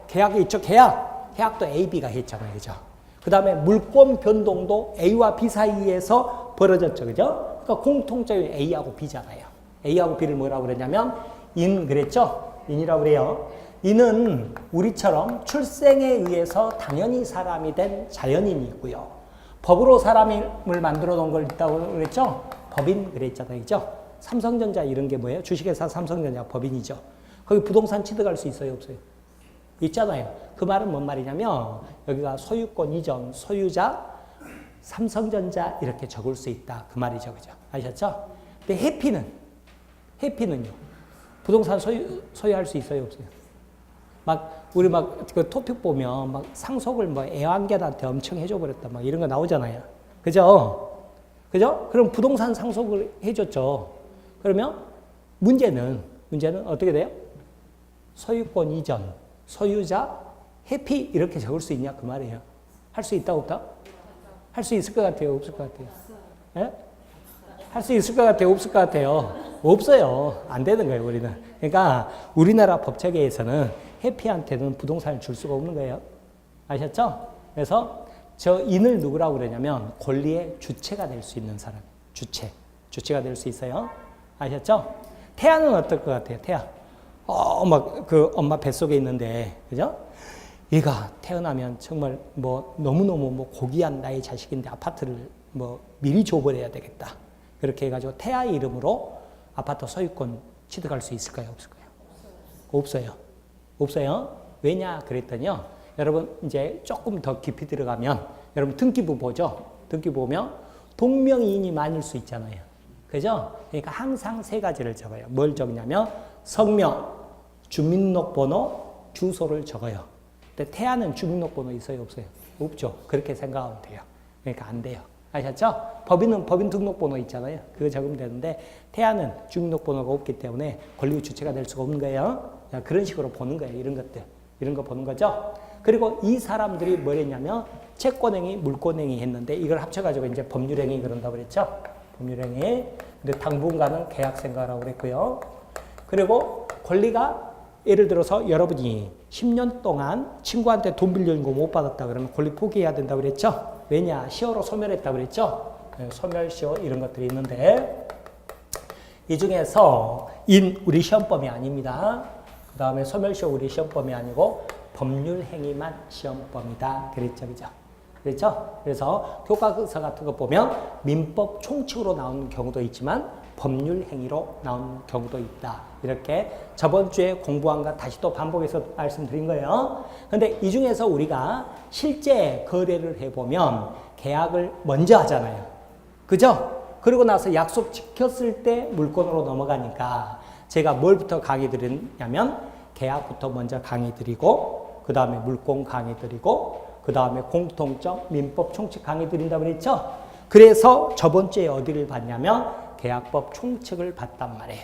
계약이 있죠. 계약도 A, B가 했잖아요. 그죠? 그 다음에 물권 변동도 A와 B 사이에서 벌어졌죠. 그죠? 그러니까 공통점이 A하고 B잖아요. A하고 B를 뭐라고 그랬냐면 인 그랬죠? 인이라고 그래요. 이는 우리처럼 출생에 의해서 당연히 사람이 된 자연인이 있고요. 법으로 사람을 만들어 놓은 걸 있다고 그랬죠? 법인 그랬잖아요. 그죠? 삼성전자 이런 게 뭐예요? 주식회사 삼성전자 법인이죠. 거기 부동산 취득할 수 있어요? 없어요? 있잖아요. 그 말은 뭔 말이냐면 여기가 소유권 이전, 소유자, 삼성전자 이렇게 적을 수 있다. 그 말이죠. 그죠? 아셨죠? 근데 해피는요? 부동산 소유할 수 있어요? 없어요? 우리 그 토픽 보면 상속을 애완견한테 엄청 해줘 버렸다. 이런 거 나오잖아요. 그죠? 그죠? 그럼 부동산 상속을 해줬죠. 그러면 문제는 어떻게 돼요? 소유권 이전, 소유자, 해피 이렇게 적을 수 있냐 그 말이에요. 할 수 있다 없다? 할 수 있을 것 같아요? 없을 것 같아요? 예? 할 수 있을 것 같아요? 없을 것 같아요? 없어요. 안 되는 거예요, 우리는. 그러니까 우리나라 법체계에서는 해피한테는 부동산을 줄 수가 없는 거예요. 아셨죠? 그래서 저 인을 누구라고 그러냐면 권리의 주체가 될 수 있는 사람. 주체가 될 수 있어요. 아셨죠? 태아는 어떨 것 같아요? 태아. 그 엄마 뱃속에 있는데, 그죠? 얘가 태어나면 정말 너무너무 고귀한 나의 자식인데 아파트를 미리 줘버려야 되겠다. 그렇게 해가지고 태아 이름으로 아파트 소유권 취득할 수 있을까요? 없을까요? 없어요. 왜냐 그랬더니요. 여러분 이제 조금 더 깊이 들어가면 여러분 등기부 보죠. 등기부 보면 동명이인이 많을 수 있잖아요. 그죠? 그러니까 항상 세 가지를 적어요. 뭘 적냐면 성명, 주민등록번호, 주소를 적어요. 근데 태아는 주민등록번호 있어요? 없어요? 없죠. 그렇게 생각하면 돼요. 그러니까 안 돼요. 아셨죠? 법인은 법인 등록번호 있잖아요. 그거 적으면 되는데 태아는 주민등록번호가 없기 때문에 권리 주체가 될 수가 없는 거예요. 그런 식으로 보는 거예요. 이런 것들. 이런 거 보는 거죠. 그리고 이 사람들이 뭘 했냐면 채권행위, 물권행위 했는데 이걸 합쳐가지고 이제 법률행위 그런다고 그랬죠. 법률행위. 근데 당분간은 계약생가라고 그랬고요. 그리고 권리가 예를 들어서 여러분이 10년 동안 친구한테 돈 빌려준 거 못 받았다 그러면 권리 포기해야 된다고 그랬죠. 왜냐? 시효로 소멸했다고 그랬죠. 소멸시효 이런 것들이 있는데 이 중에서 우리 시험범위 아닙니다. 그 다음에 소멸시효 우리 시험범위 아니고 법률행위만 시험범위다. 그랬죠. 그죠? 그렇죠? 그래서 교과서 같은 거 보면 민법 총칙으로 나오는 경우도 있지만 법률행위로 나오는 경우도 있다. 이렇게 저번 주에 공부한 거 다시 또 반복해서 말씀드린 거예요. 근데 이 중에서 우리가 실제 거래를 해보면 계약을 먼저 하잖아요. 그죠? 그러고 나서 약속 지켰을 때 물건으로 넘어가니까 제가 뭘부터 강의 드렸냐면 계약부터 먼저 강의 드리고 그 다음에 물권 강의 드리고, 그 다음에 공통점, 민법 총칙 강의 드린다고 그랬죠? 그래서 저번 주에 어디를 봤냐면 계약법 총칙을 봤단 말이에요.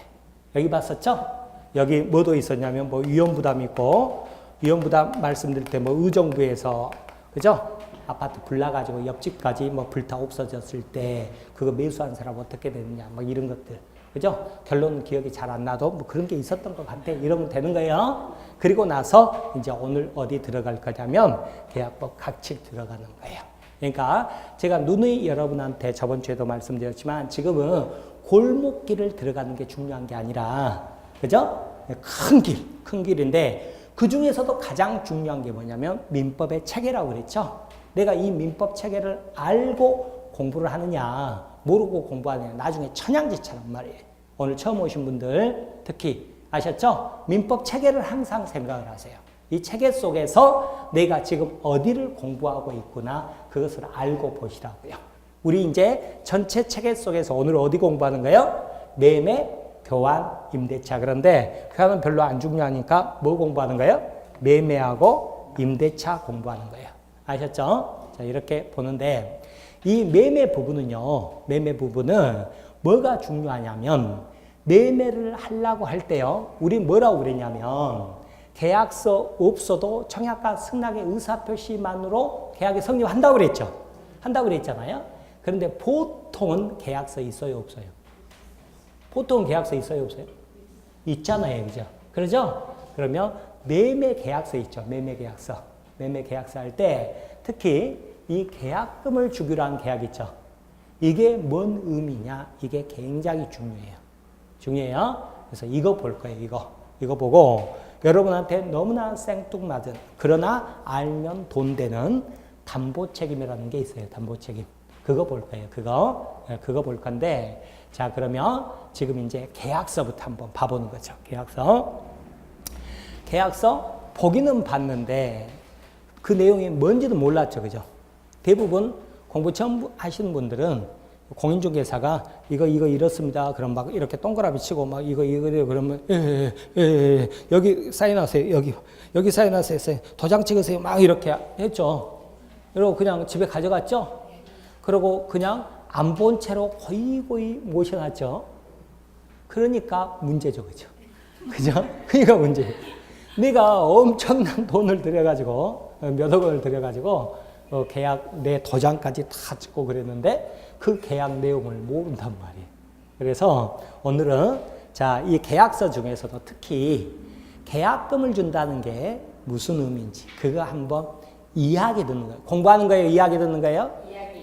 여기 봤었죠? 여기 뭐도 있었냐면 뭐 위험부담 있고, 위험부담 말씀드릴 때 뭐 의정부에서, 그죠? 아파트 불나가지고 옆집까지 뭐 불타 없어졌을 때 그거 매수한 사람 어떻게 되느냐, 뭐 이런 것들. 그죠? 결론은 기억이 잘 안 나도 뭐 그런 게 있었던 것 같아. 이러면 되는 거예요. 그리고 나서 이제 오늘 어디 들어갈 거냐면 계약법 각칙 들어가는 거예요. 그러니까 제가 누누이 여러분한테 저번 주에도 말씀드렸지만 지금은 골목길을 들어가는 게 중요한 게 아니라, 그죠? 큰 길인데 그 중에서도 가장 중요한 게 뭐냐면 민법의 체계라고 그랬죠? 내가 이 민법 체계를 알고 공부를 하느냐, 모르고 공부하느냐, 나중에 천양지차란 말이에요. 오늘 처음 오신 분들 특히 아셨죠? 민법 체계를 항상 생각을 하세요. 이 체계 속에서 내가 지금 어디를 공부하고 있구나, 그것을 알고 보시라고요. 우리 이제 전체 체계 속에서 오늘 어디 공부하는 거예요? 매매, 교환, 임대차. 그런데 교환은 별로 안 중요하니까 뭐 공부하는 거예요? 매매하고 임대차 공부하는 거예요. 아셨죠? 자, 이렇게 보는데 이 매매 부분은요, 매매 부분은 뭐가 중요하냐면 매매를 하려고 할 때요, 우리 뭐라고 그랬냐면 계약서 없어도 청약과 승낙의 의사표시만으로 계약이 성립한다고 그랬죠. 한다고 그랬잖아요. 그런데 보통은 계약서 있어요, 없어요? 보통은 계약서 있어요, 없어요? 있잖아요, 그죠? 그러죠? 그러면 매매 계약서 있죠, 매매 계약서. 매매 계약서 할 때 특히 이 계약금을 주기로 한 계약 있죠. 이게 뭔 의미냐? 이게 굉장히 중요해요. 그래서 이거 볼 거예요, 이거 보고 여러분한테 너무나 생뚱맞은, 그러나 알면 돈 되는 담보 책임이라는 게 있어요. 담보 책임. 그거 볼 거예요. 그거 볼 건데, 자, 그러면 지금 이제 계약서부터 한번 봐보는 거죠. 계약서 보기는 봤는데 그 내용이 뭔지도 몰랐죠. 그죠? 대부분 공부 처음 하시는 분들은 공인중개사가 이거 이렇습니다. 그럼 막 이렇게 동그라미 치고 막 이거 그러면 여기 사인하세요. 여기 사인하세요. 도장 찍으세요. 막 이렇게 했죠. 그리고 그냥 집에 가져갔죠. 그리고 그냥 안 본 채로 고이 모셔놨죠. 그러니까 문제죠. 그죠? 그러니까 문제예요. 네가 엄청난 돈을 들여가지고 몇억 원을 들여가지고 계약 내 도장까지 다 찍고 그랬는데 그 계약 내용을 모른단 말이에요. 그래서 오늘은 자, 이 계약서 중에서도 특히 계약금을 준다는 게 무슨 의미인지 그거 한번 이야기 듣는 거예요. 공부하는 거예요? 이야기 듣는 거예요?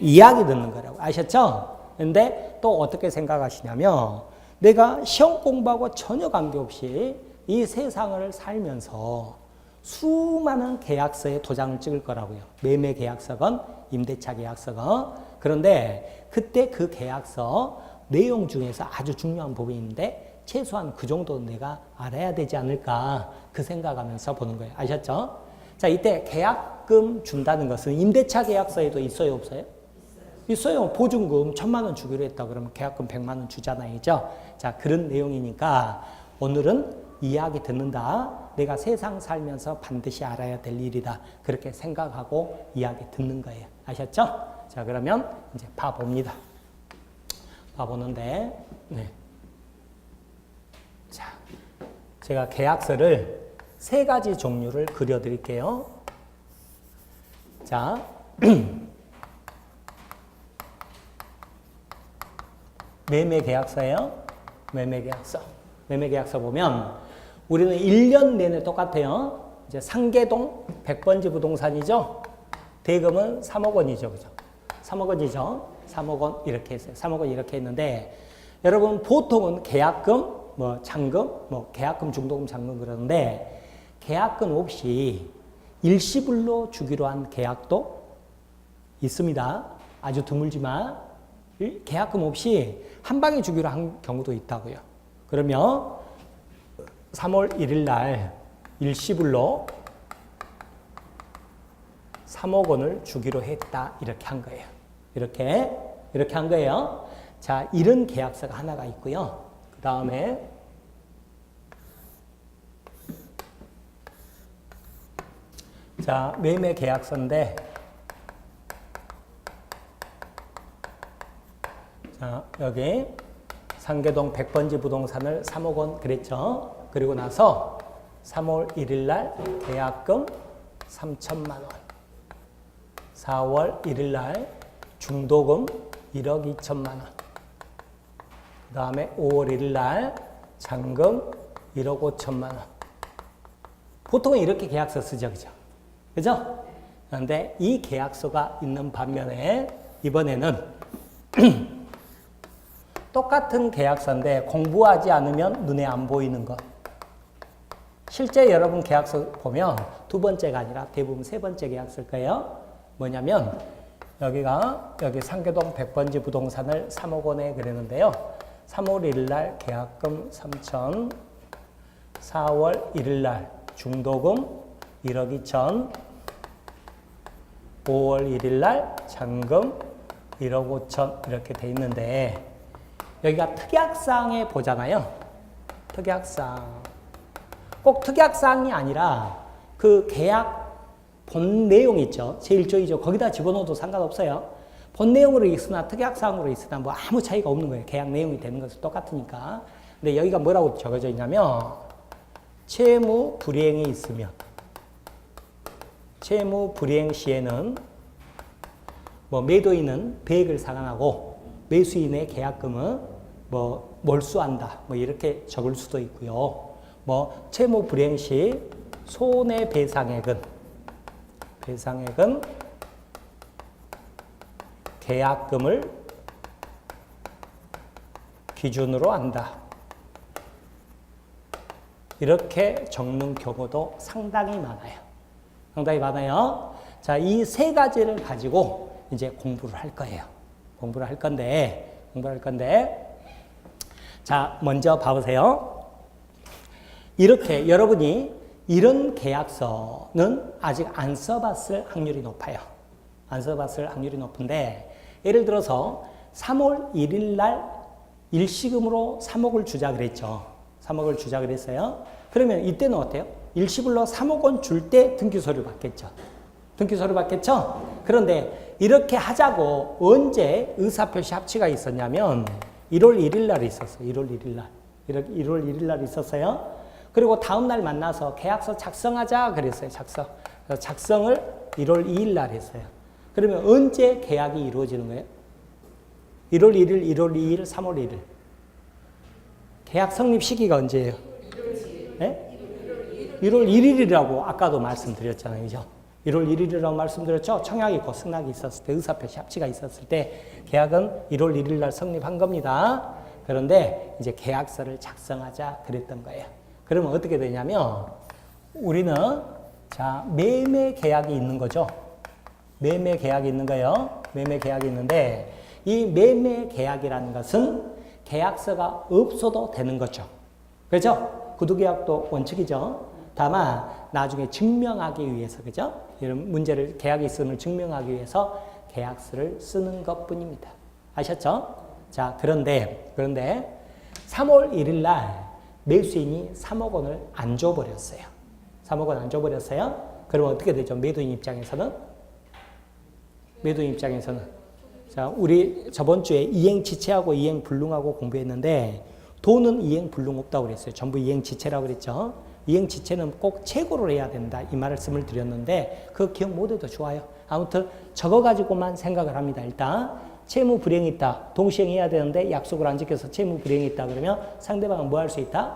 이야기 듣는 거라고. 아셨죠? 근데 또 어떻게 생각하시냐면 내가 시험 공부하고 전혀 관계없이 이 세상을 살면서 수많은 계약서에 도장을 찍을 거라고요. 매매 계약서건 임대차 계약서건. 그런데 그때 그 계약서 내용 중에서 아주 중요한 부분인데 최소한 그 정도는 내가 알아야 되지 않을까, 그 생각하면서 보는 거예요. 아셨죠? 자, 이때 계약금 준다는 것은 임대차 계약서에도 있어요, 없어요? 있어요. 보증금 1,000만 원 주기로 했다 그러면 계약금 100만 원 주잖아요. 자, 그런 내용이니까 오늘은 이야기 듣는다. 내가 세상 살면서 반드시 알아야 될 일이다. 그렇게 생각하고 이야기 듣는 거예요. 아셨죠? 자, 그러면 이제 봐봅니다. 봐보는데, 네. 자, 제가 계약서를 3가지 종류를 그려드릴게요. 자, 매매 계약서예요. 매매 계약서 보면 우리는 1년 내내 똑같아요. 이제 상계동 100번지 부동산이죠. 대금은 3억 원이죠. 그죠? 3억 원이죠. 3억 원 이렇게 했어요. 3억 원 이렇게 했는데 여러분 보통은 계약금, 뭐 잔금, 뭐 계약금, 중도금, 잔금 그러는데 계약금 없이 일시불로 주기로 한 계약도 있습니다. 아주 드물지만 계약금 없이 한 방에 주기로 한 경우도 있다고요. 그러면 3월 1일 날 일시불로 3억 원을 주기로 했다. 이렇게 한 거예요. 이렇게 한 거예요. 자, 이런 계약서가 하나가 있고요. 그 다음에 자, 매매 계약서인데, 자, 여기 상계동 100번지 부동산을 3억 원 그랬죠. 그리고 나서 3월 1일 날 계약금 3천만 원. 4월 1일 날 중도금 1억 2천만 원. 그 다음에 5월 1일 날 잔금 1억 5천만 원. 보통은 이렇게 계약서 쓰죠, 그죠? 그죠? 그런데 이 계약서가 있는 반면에 이번에는 똑같은 계약서인데 공부하지 않으면 눈에 안 보이는 것. 실제 여러분 계약서 보면 두 번째가 아니라 대부분 세 번째 계약서일 거예요. 뭐냐면 여기 상계동 100번지 부동산을 3억 원에 그랬는데요. 3월 1일 날 계약금 3천, 4월 1일 날 중도금 1억 2천, 5월 1일 날 잔금 1억 5천 이렇게 돼 있는데 여기가 특약사항에 보잖아요. 특약사항. 꼭 특약사항이 아니라 그 계약 본 내용 있죠. 제1조이죠. 거기다 집어넣어도 상관없어요. 본 내용으로 있으나 특약사항으로 있으나 뭐 아무 차이가 없는 거예요. 계약 내용이 되는 것은 똑같으니까. 근데 여기가 뭐라고 적어져 있냐면 채무 불이행이 있으면 채무 불이행 시에는 뭐 매도인은 배액을 상환하고 매수인의 계약금은 뭐 몰수한다. 뭐 이렇게 적을 수도 있고요. 뭐 채무 불이행 시 손해배상액은 계약금을 기준으로 한다. 이렇게 적는 경우도 상당히 많아요. 상당히 많아요. 자, 이 세 가지를 가지고 이제 공부를 할 거예요. 공부를 할 건데, 자, 먼저 봐보세요. 이렇게 여러분이 이런 계약서는 아직 안 써봤을 확률이 높아요. 안 써봤을 확률이 높은데, 예를 들어서 3월 1일 날 일시금으로 3억을 주자 그랬죠. 3억을 주자 그랬어요. 그러면 이때는 어때요? 일시불로 3억 원 줄 때 등기소를 받겠죠. 등기소를 받겠죠? 그런데 이렇게 하자고 언제 의사표시 합치가 있었냐면 1월 1일 날 있었어요. 1월 1일 날. 1월 1일 날 있었어요. 그리고 다음 날 만나서 계약서 작성하자 그랬어요. 작성을 1월 2일 날 했어요. 그러면 언제 계약이 이루어지는 거예요? 1월 1일, 1월 2일, 3월 1일. 계약 성립 시기가 언제예요? 1월 1일이라고 아까도 말씀드렸잖아요. 그죠? 1월 1일이라고 말씀드렸죠? 청약이 있고 승낙이 있었을 때, 의사표시 합치가 있었을 때 계약은 1월 1일 날 성립한 겁니다. 그런데 이제 계약서를 작성하자 그랬던 거예요. 그러면 어떻게 되냐면 우리는 자, 매매 계약이 있는 거죠. 매매 계약이 있는 거예요. 매매 계약이 있는데 이 매매 계약이라는 것은 계약서가 없어도 되는 거죠. 그렇죠? 구두계약도 원칙이죠. 다만 나중에 증명하기 위해서, 그죠? 이런 문제를 계약이 있음을 증명하기 위해서 계약서를 쓰는 것뿐입니다. 아셨죠? 자, 그런데 3월 1일 날 매수인이 3억 원을 안 줘버렸어요. 3억 원 안 줘버렸어요. 그러면 어떻게 되죠? 매도인 입장에서는 자, 우리 저번 주에 이행지체하고 이행불능하고 공부했는데 돈은 이행불능 없다고 그랬어요. 전부 이행지체라고 그랬죠. 이행지체는 꼭 최고로 해야 된다. 이 말씀을 드렸는데 그거 기억 못해도 좋아요. 아무튼 적어가지고만 생각을 합니다. 일단 채무 불이행이 있다. 동시행해야 되는데 약속을 안 지켜서 채무 불이행이 있다. 그러면 상대방은 뭐 할 수 있다?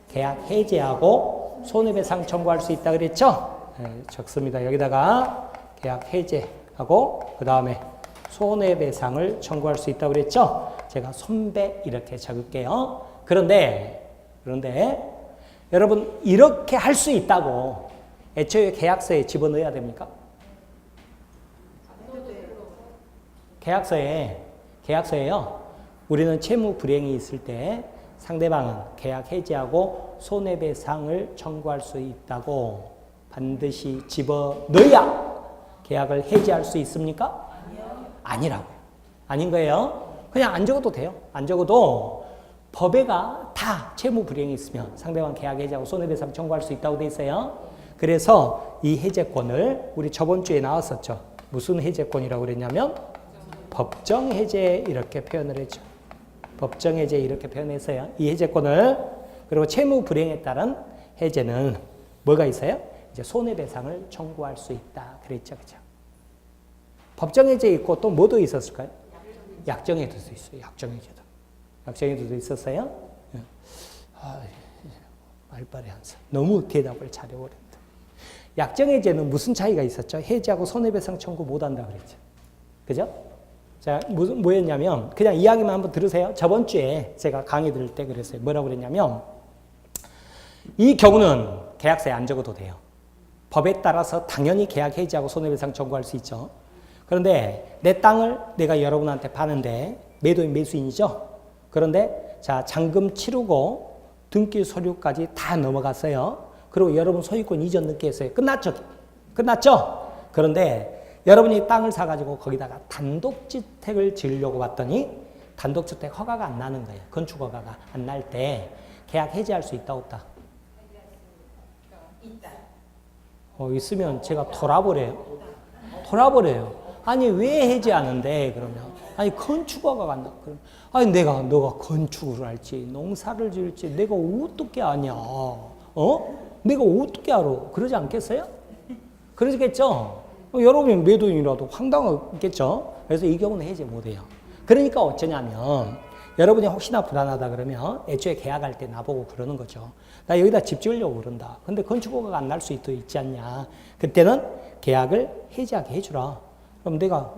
계약 해지하고 손해배상 청구할 수 있다 그랬죠? 네, 적습니다. 여기다가 계약 해지하고 그 다음에 손해배상을 청구할 수 있다고 그랬죠? 제가 손배 이렇게 적을게요. 그런데 여러분 이렇게 할 수 있다고 애초에 계약서에 집어넣어야 됩니까? 계약서에요. 우리는 채무 불이행이 있을 때 상대방은 계약 해지하고 손해배상을 청구할 수 있다고 반드시 집어넣어야 계약을 해지할 수 있습니까? 아니라고요. 아닌 거예요. 그냥 안 적어도 돼요. 안 적어도 법에가 다 채무 불이행이 있으면 상대방 계약 해지하고 손해배상 청구할 수 있다고 돼 있어요. 그래서 이 해제권을 우리 저번 주에 나왔었죠. 무슨 해제권이라고 그랬냐면 법정 해제 이렇게 표현을 했죠. 법정 해제 이렇게 표현했어요. 이 해제권을. 그리고 채무 불이행에 따른 해제는 뭐가 있어요? 이제 손해배상을 청구할 수 있다. 그랬죠. 그죠? 법정 해제 있고 또 뭐도 있었을까요? 약정 해제도 있어요. 약정 해제도. 약정 해제도 있었어요. 말빨이 안 서. 너무 대답을 잘해버렸다. 약정 해제는 무슨 차이가 있었죠? 해제하고 손해배상 청구 못 한다 그랬죠. 그죠? 자, 뭐였냐면, 그냥 이야기만 한번 들으세요. 저번 주에 제가 강의 들을 때 그랬어요. 뭐라고 그랬냐면, 이 경우는 계약서에 안 적어도 돼요. 법에 따라서 당연히 계약 해지하고 손해배상 청구할 수 있죠. 그런데 내 땅을 내가 여러분한테 파는데 매도인 매수인이죠. 그런데 자, 잔금 치르고 등기 서류까지 다 넘어갔어요. 그리고 여러분 소유권 이전 늦게 했어요. 끝났죠? 끝났죠? 그런데 여러분이 땅을 사가지고 거기다가 단독주택을 지으려고 봤더니 단독주택 허가가 안 나는 거예요. 건축 허가가 안 날 때 계약 해지할 수 있다 없다? 있다. 있으면 제가 돌아버려요. 돌아버려요. 아니 왜 해지하는데 그러면 아니 건축 허가가 안 나. 그럼 아니 너가 건축을 할지 농사를 지을지 내가 어떻게 아냐? 내가 어떻게 알아? 그러지 않겠어요? 그러겠죠? 여러분이 매도인이라도 황당하겠죠? 그래서 이 경우는 해지 못해요. 그러니까 어쩌냐면 여러분이 혹시나 불안하다 그러면 애초에 계약할 때 나보고 그러는 거죠. 나 여기다 집 지으려고 그런다. 근데 건축허가가 안 날 수도 있지 않냐. 그때는 계약을 해지하게 해주라. 그럼 내가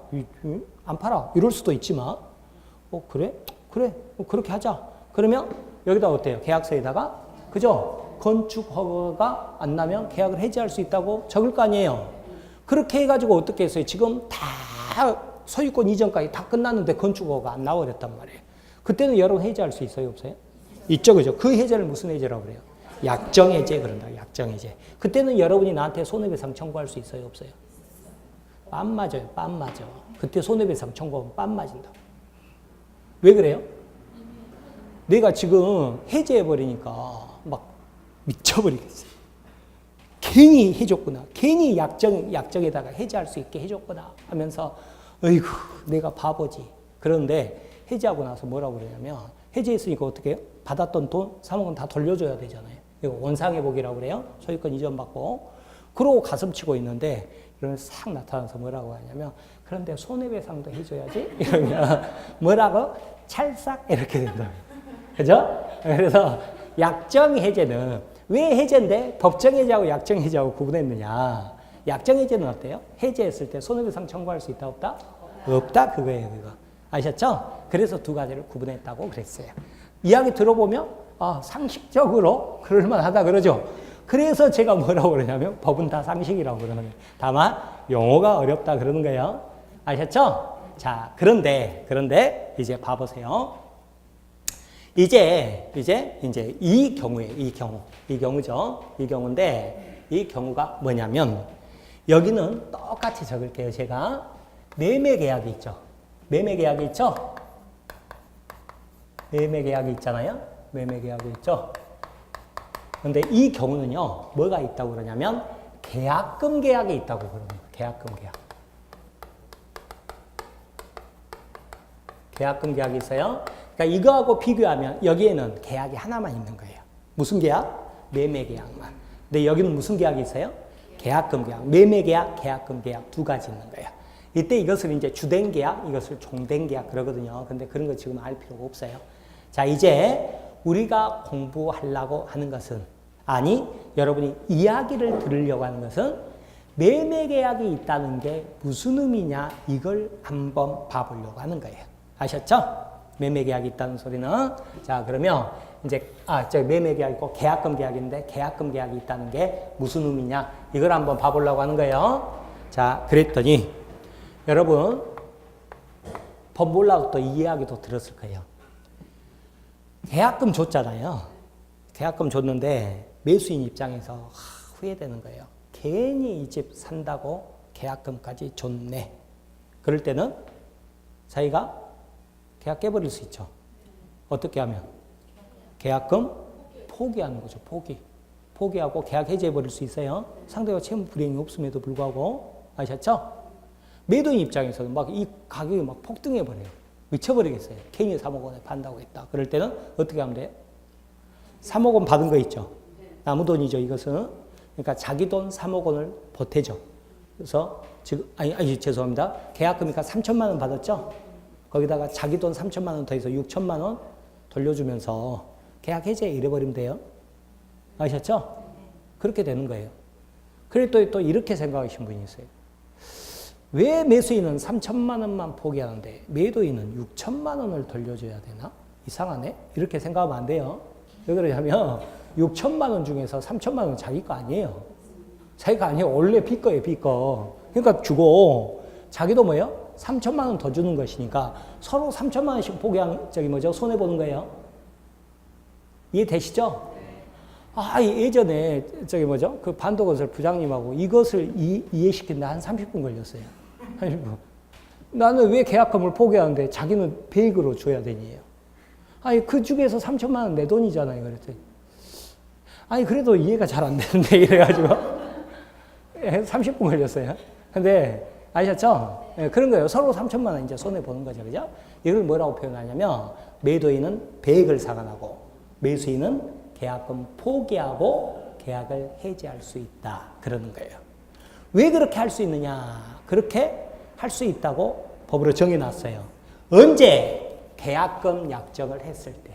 안 팔아. 이럴 수도 있지만 그래? 그래. 그렇게 하자. 그러면 여기다 어때요? 계약서에다가 그죠? 건축허가가 안 나면 계약을 해지할 수 있다고 적을 거 아니에요. 그렇게 해가지고 어떻게 했어요? 지금 다 소유권 이전까지 다 끝났는데 건축허가가 안 나와버렸단 말이에요. 그때는 여러분 해지할 수 있어요? 없어요? 있죠. 그죠? 그 해제를 무슨 해제라고 그래요? 약정해제 그런다. 약정해제. 그때는 여러분이 나한테 손해배상 청구할 수 있어요? 없어요? 빰 맞아요. 빰 맞아. 그때 손해배상 청구하면 빰 맞은다. 왜 그래요? 내가 지금 해제해버리니까 막 미쳐버리겠어요. 괜히 해줬구나. 괜히 약정에다가 해지할 수 있게 해줬구나 하면서 어이구 내가 바보지. 그런데 해지하고 나서 뭐라고 그러냐면 해지했으니까 어떻게 해요? 받았던 돈 3억 원 다 돌려줘야 되잖아요. 이거 원상회복이라고 그래요. 소유권 이전받고. 그러고 가슴 치고 있는데 이러면서 싹 나타나서 뭐라고 하냐면 그런데 손해배상도 해줘야지. 이러면 뭐라고? 찰싹 이렇게 된다. 그죠? 그래서 약정해제는 왜 해제인데 법정해제하고 약정해제하고 구분했느냐. 약정해제는 어때요? 해제했을 때 손해배상 청구할 수 있다 없다? 없다 그거예요. 그거. 아셨죠? 그래서 두 가지를 구분했다고 그랬어요. 이야기 들어보면 상식적으로 그럴만하다 그러죠. 그래서 제가 뭐라고 그러냐면 법은 다 상식이라고 그러는 거예요. 다만 용어가 어렵다 그러는 거예요. 아셨죠? 자, 그런데 이제 봐보세요. 이제 이 경우죠. 이 경우인데 이 경우가 뭐냐면 여기는 똑같이 적을게요. 제가 매매 계약이 있죠. 매매 계약이 있죠. 매매 계약이 있잖아요. 매매 계약이 있죠. 근데 이 경우는요. 뭐가 있다고 그러냐면 계약금 계약이 있다고 그러는 거예요. 계약금 계약. 계약금 계약이 있어요. 그러니까 이거하고 비교하면 여기에는 계약이 하나만 있는 거예요. 무슨 계약? 매매 계약만. 근데 여기는 무슨 계약이 있어요? 계약금 계약. 매매 계약, 계약금 계약 두 가지 있는 거예요. 이때 이것을 이제 주된 계약, 이것을 종된 계약 그러거든요. 근데 그런 거 지금 알 필요가 없어요. 자, 이제 우리가 공부하려고 하는 것은 여러분이 이야기를 들으려고 하는 것은 매매 계약이 있다는 게 무슨 의미냐 이걸 한번 봐보려고 하는 거예요. 아셨죠? 매매 계약이 있다는 소리는 자 그러면 이제 매매 계약 있고 계약금 계약인데 계약금 계약이 있다는 게 무슨 의미냐 이걸 한번 봐보려고 하는 거예요. 자 그랬더니 여러분 법 몰라도 또 이 이야기도 들었을 거예요. 계약금 줬잖아요. 계약금 줬는데 매수인 입장에서 후회되는 거예요. 괜히 이 집 산다고 계약금까지 줬네. 그럴 때는 자기가 계약 깨버릴 수 있죠. 어떻게 하면? 계약금 포기하는 거죠. 포기하고 계약 해지해버릴 수 있어요. 상대가 채무 불이행이 없음에도 불구하고. 아셨죠? 매도인 입장에서는 막 이 가격이 막 폭등해버려요. 미쳐버리겠어요. 괜히 3억 원에 판다고 했다. 그럴 때는 어떻게 하면 돼요? 3억 원 받은 거 있죠? 남의 돈이죠, 이것은. 그러니까 자기 돈 3억 원을 보태죠. 그래서 지금, 죄송합니다. 계약금이니까 3천만 원 받았죠? 거기다가 자기 돈 3천만 원 더해서 6천만 원 돌려주면서 계약 해제 이래버리면 돼요. 아셨죠? 그렇게 되는 거예요. 그리고 또 이렇게 생각하시는 분이 있어요. 왜 매수인은 3천만 원만 포기하는데 매도인은 6천만 원을 돌려줘야 되나? 이상하네? 이렇게 생각하면 안 돼요. 왜 그러냐면 6천만 원 중에서 3천만 원은 자기 거 아니에요. 자기 거 아니에요. 원래 비 거예요, 비 거. 그러니까 주고 자기도 뭐예요? 3천만 원 더 주는 것이니까 서로 3천만 원씩 포기한 손해보는 거예요. 이해되시죠? 예전에 그 반도건설 부장님하고 이것을 이해시키는데 한 30분 걸렸어요. 30분. 나는 왜 계약금을 포기하는데 자기는 100으로 줘야 되니요. 그 중에서 3천만 원 내 돈이잖아요. 그랬더니. 그래도 이해가 잘 안 되는데 이래가지고 30분 걸렸어요. 근데 아셨죠? 그런 거예요. 서로 3천만 원 이제 손해보는 거죠. 그죠? 이걸 뭐라고 표현하냐면 매도인은 100을 상환하고 매수인은 계약금 포기하고 계약을 해지할 수 있다. 그러는 거예요. 왜 그렇게 할 수 있느냐? 그렇게 할 수 있다고 법으로 정해놨어요. 언제? 계약금 약정을 했을 때.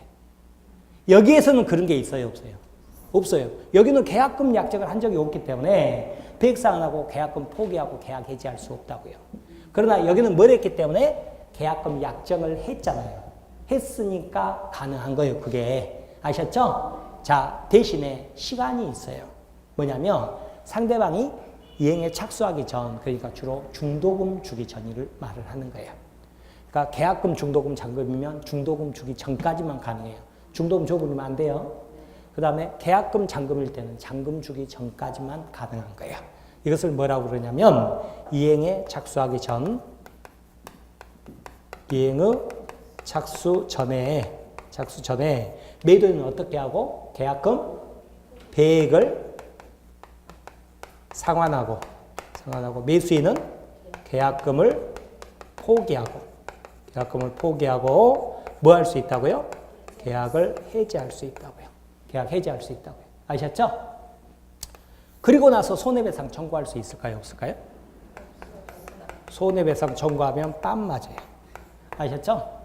여기에서는 그런 게 있어요? 없어요? 없어요. 여기는 계약금 약정을 한 적이 없기 때문에 배액상환하고 계약금 포기하고 계약 해지할 수 없다고요. 그러나 여기는 뭘 했기 때문에 계약금 약정을 했잖아요. 했으니까 가능한 거예요. 그게. 아셨죠? 자, 대신에 시간이 있어요. 뭐냐면 상대방이 이행에 착수하기 전, 그러니까 주로 중도금 주기 전을 말을 하는 거예요. 그러니까 계약금, 중도금, 잔금이면 중도금 주기 전까지만 가능해요. 중도금 줘버리면 안 돼요. 그 다음에 계약금, 잔금일 때는 잔금 주기 전까지만 가능한 거예요. 이것을 뭐라고 그러냐면 이행에 착수하기 전, 이행의 착수 전에 매도인은 어떻게 하고 계약금 100을 상환하고 매수인은 계약금을 포기하고 뭐 할 수 있다고요? 계약을 해지할 수 있다고요. 계약 해지할 수 있다고요. 아셨죠? 그리고 나서 손해배상 청구할 수 있을까요? 없을까요? 손해배상 청구하면 빰 맞아요. 아셨죠?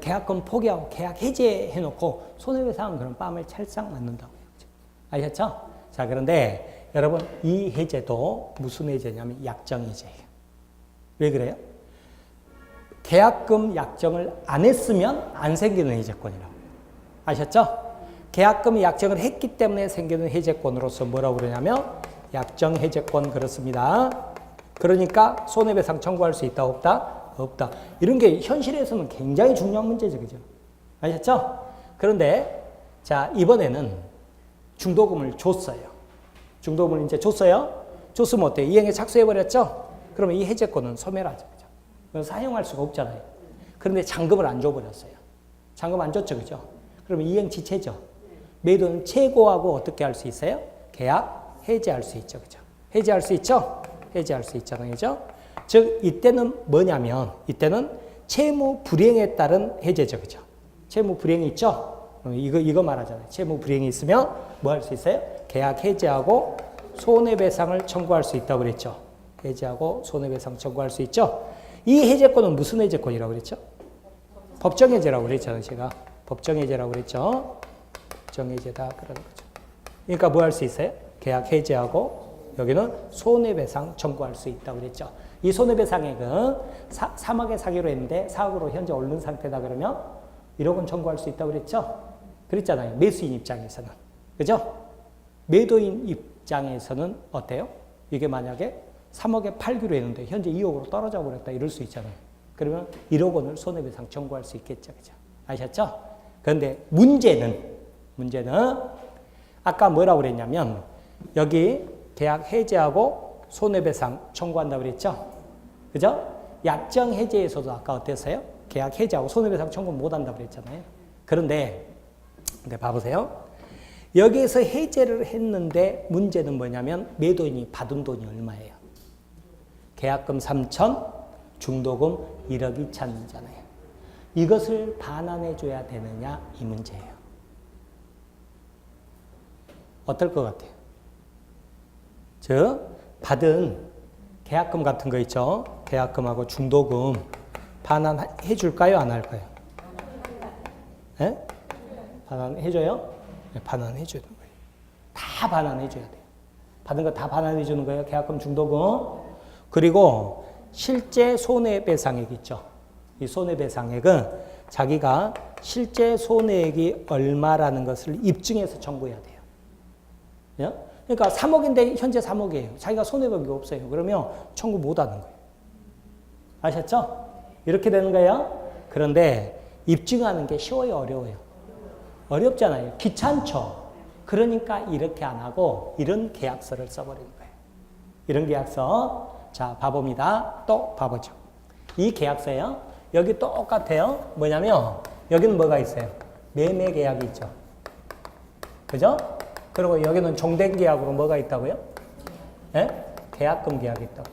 계약금 포기하고 계약 해지해놓고 손해배상은 그럼 빰을 찰싹 맞는다고요. 아셨죠? 자, 그런데 여러분 이 해제도 무슨 해제냐면 약정 해제예요. 왜 그래요? 계약금 약정을 안 했으면 안 생기는 해제권이라고. 아셨죠? 계약금 약정을 했기 때문에 생기는 해제권으로서 뭐라고 그러냐면 약정 해제권 그렇습니다. 그러니까 손해배상 청구할 수 있다 없다? 없다. 이런 게 현실에서는 굉장히 중요한 문제죠. 그죠? 아셨죠? 그런데 자, 이번에는 중도금을 줬어요. 중도금을 이제 줬어요. 줬으면 어때요? 이행에 착수해버렸죠? 그러면 이 해제권은 소멸하죠. 그죠? 사용할 수가 없잖아요. 그런데 잔금을 안 줘버렸어요. 잔금 안 줬죠. 그죠? 그러면 이행 지체죠. 매도는 최고하고 어떻게 할 수 있어요? 계약 해지할 수 있죠. 그죠? 해지할 수 있죠? 해지할 수 있잖아요. 그죠? 즉, 이때는 뭐냐면, 이때는 채무 불이행에 따른 해제죠. 그죠? 채무 불이행이 있죠? 이거 말하잖아요. 채무 불이행이 있으면 뭐 할 수 있어요? 계약 해지하고 손해배상을 청구할 수 있다고 그랬죠. 해지하고 손해배상 청구할 수 있죠. 이 해제권은 무슨 해제권이라고 그랬죠? 법정해제라고 그랬잖아요. 제가. 법정해제라고 그랬죠. 법정해제다. 그러는 거죠. 그러니까 뭐 할 수 있어요? 계약 해지하고 여기는 손해배상 청구할 수 있다고 그랬죠. 이 손해배상액은 3억에 사기로 했는데 4억으로 현재 오른 상태다 그러면 1억 원 청구할 수 있다고 그랬죠. 그랬잖아요. 매수인 입장에서는. 그죠? 매도인 입장에서는 어때요? 이게 만약에 3억에 팔기로 했는데 현재 2억으로 떨어져 버렸다 이럴 수 있잖아요. 그러면 1억 원을 손해배상 청구할 수 있겠죠. 그죠? 아셨죠? 그런데 문제는 아까 뭐라고 그랬냐면 여기 계약 해지하고 손해배상 청구한다고 그랬죠? 그죠? 약정 해지에서도 아까 어땠어요? 계약 해지하고 손해배상 청구 못 한다고 그랬잖아요. 그런데 봐보세요. 여기에서 해제를 했는데 문제는 뭐냐면 매도인이 받은 돈이 얼마예요? 계약금 3천, 중도금 1억 2천이잖아요. 이것을 반환해 줘야 되느냐 이 문제예요. 어떨 것 같아요? 즉 받은 계약금 같은 거 있죠? 계약금하고 중도금 반환해 줄까요? 안 할까요? 네? 반환해 줘요? 네, 반환해 주는 거예요. 다 반환해 줘야 돼요. 받은 거 다 반환해 주는 거예요. 계약금, 중도금. 그리고 실제 손해배상액 있죠? 이 손해배상액은 자기가 실제 손해액이 얼마라는 것을 입증해서 청구해야 돼요. 그러니까 3억인데 현재 3억이에요. 자기가 손해본 게 없어요. 그러면 청구 못 하는 거예요. 아셨죠? 이렇게 되는 거예요. 그런데 입증하는 게 쉬워요, 어려워요? 어렵잖아요. 귀찮죠? 그러니까 이렇게 안 하고 이런 계약서를 써버리는 거예요. 이런 계약서. 자, 봐봅니다. 또 봐보죠. 이 계약서요. 여기 똑같아요. 뭐냐면 여기는 뭐가 있어요? 매매 계약이 있죠. 그죠? 그리고 여기는 종된 계약으로 뭐가 있다고요? 네? 계약금 계약이 있다고.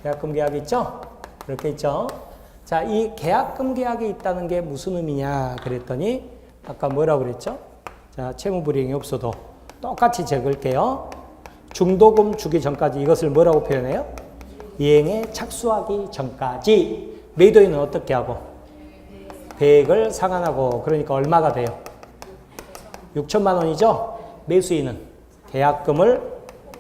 계약금 계약이 있죠? 이렇게 있죠? 자, 이 계약금 계약이 있다는 게 무슨 의미냐 그랬더니 아까 뭐라고 그랬죠? 자, 채무불이행이 없어도 똑같이 적을게요. 중도금 주기 전까지 이것을 뭐라고 표현해요? 이행에 착수하기 전까지 매도인은 어떻게 하고? 배액을 상환하고 그러니까 얼마가 돼요? 6천만 원이죠? 매수인은 계약금을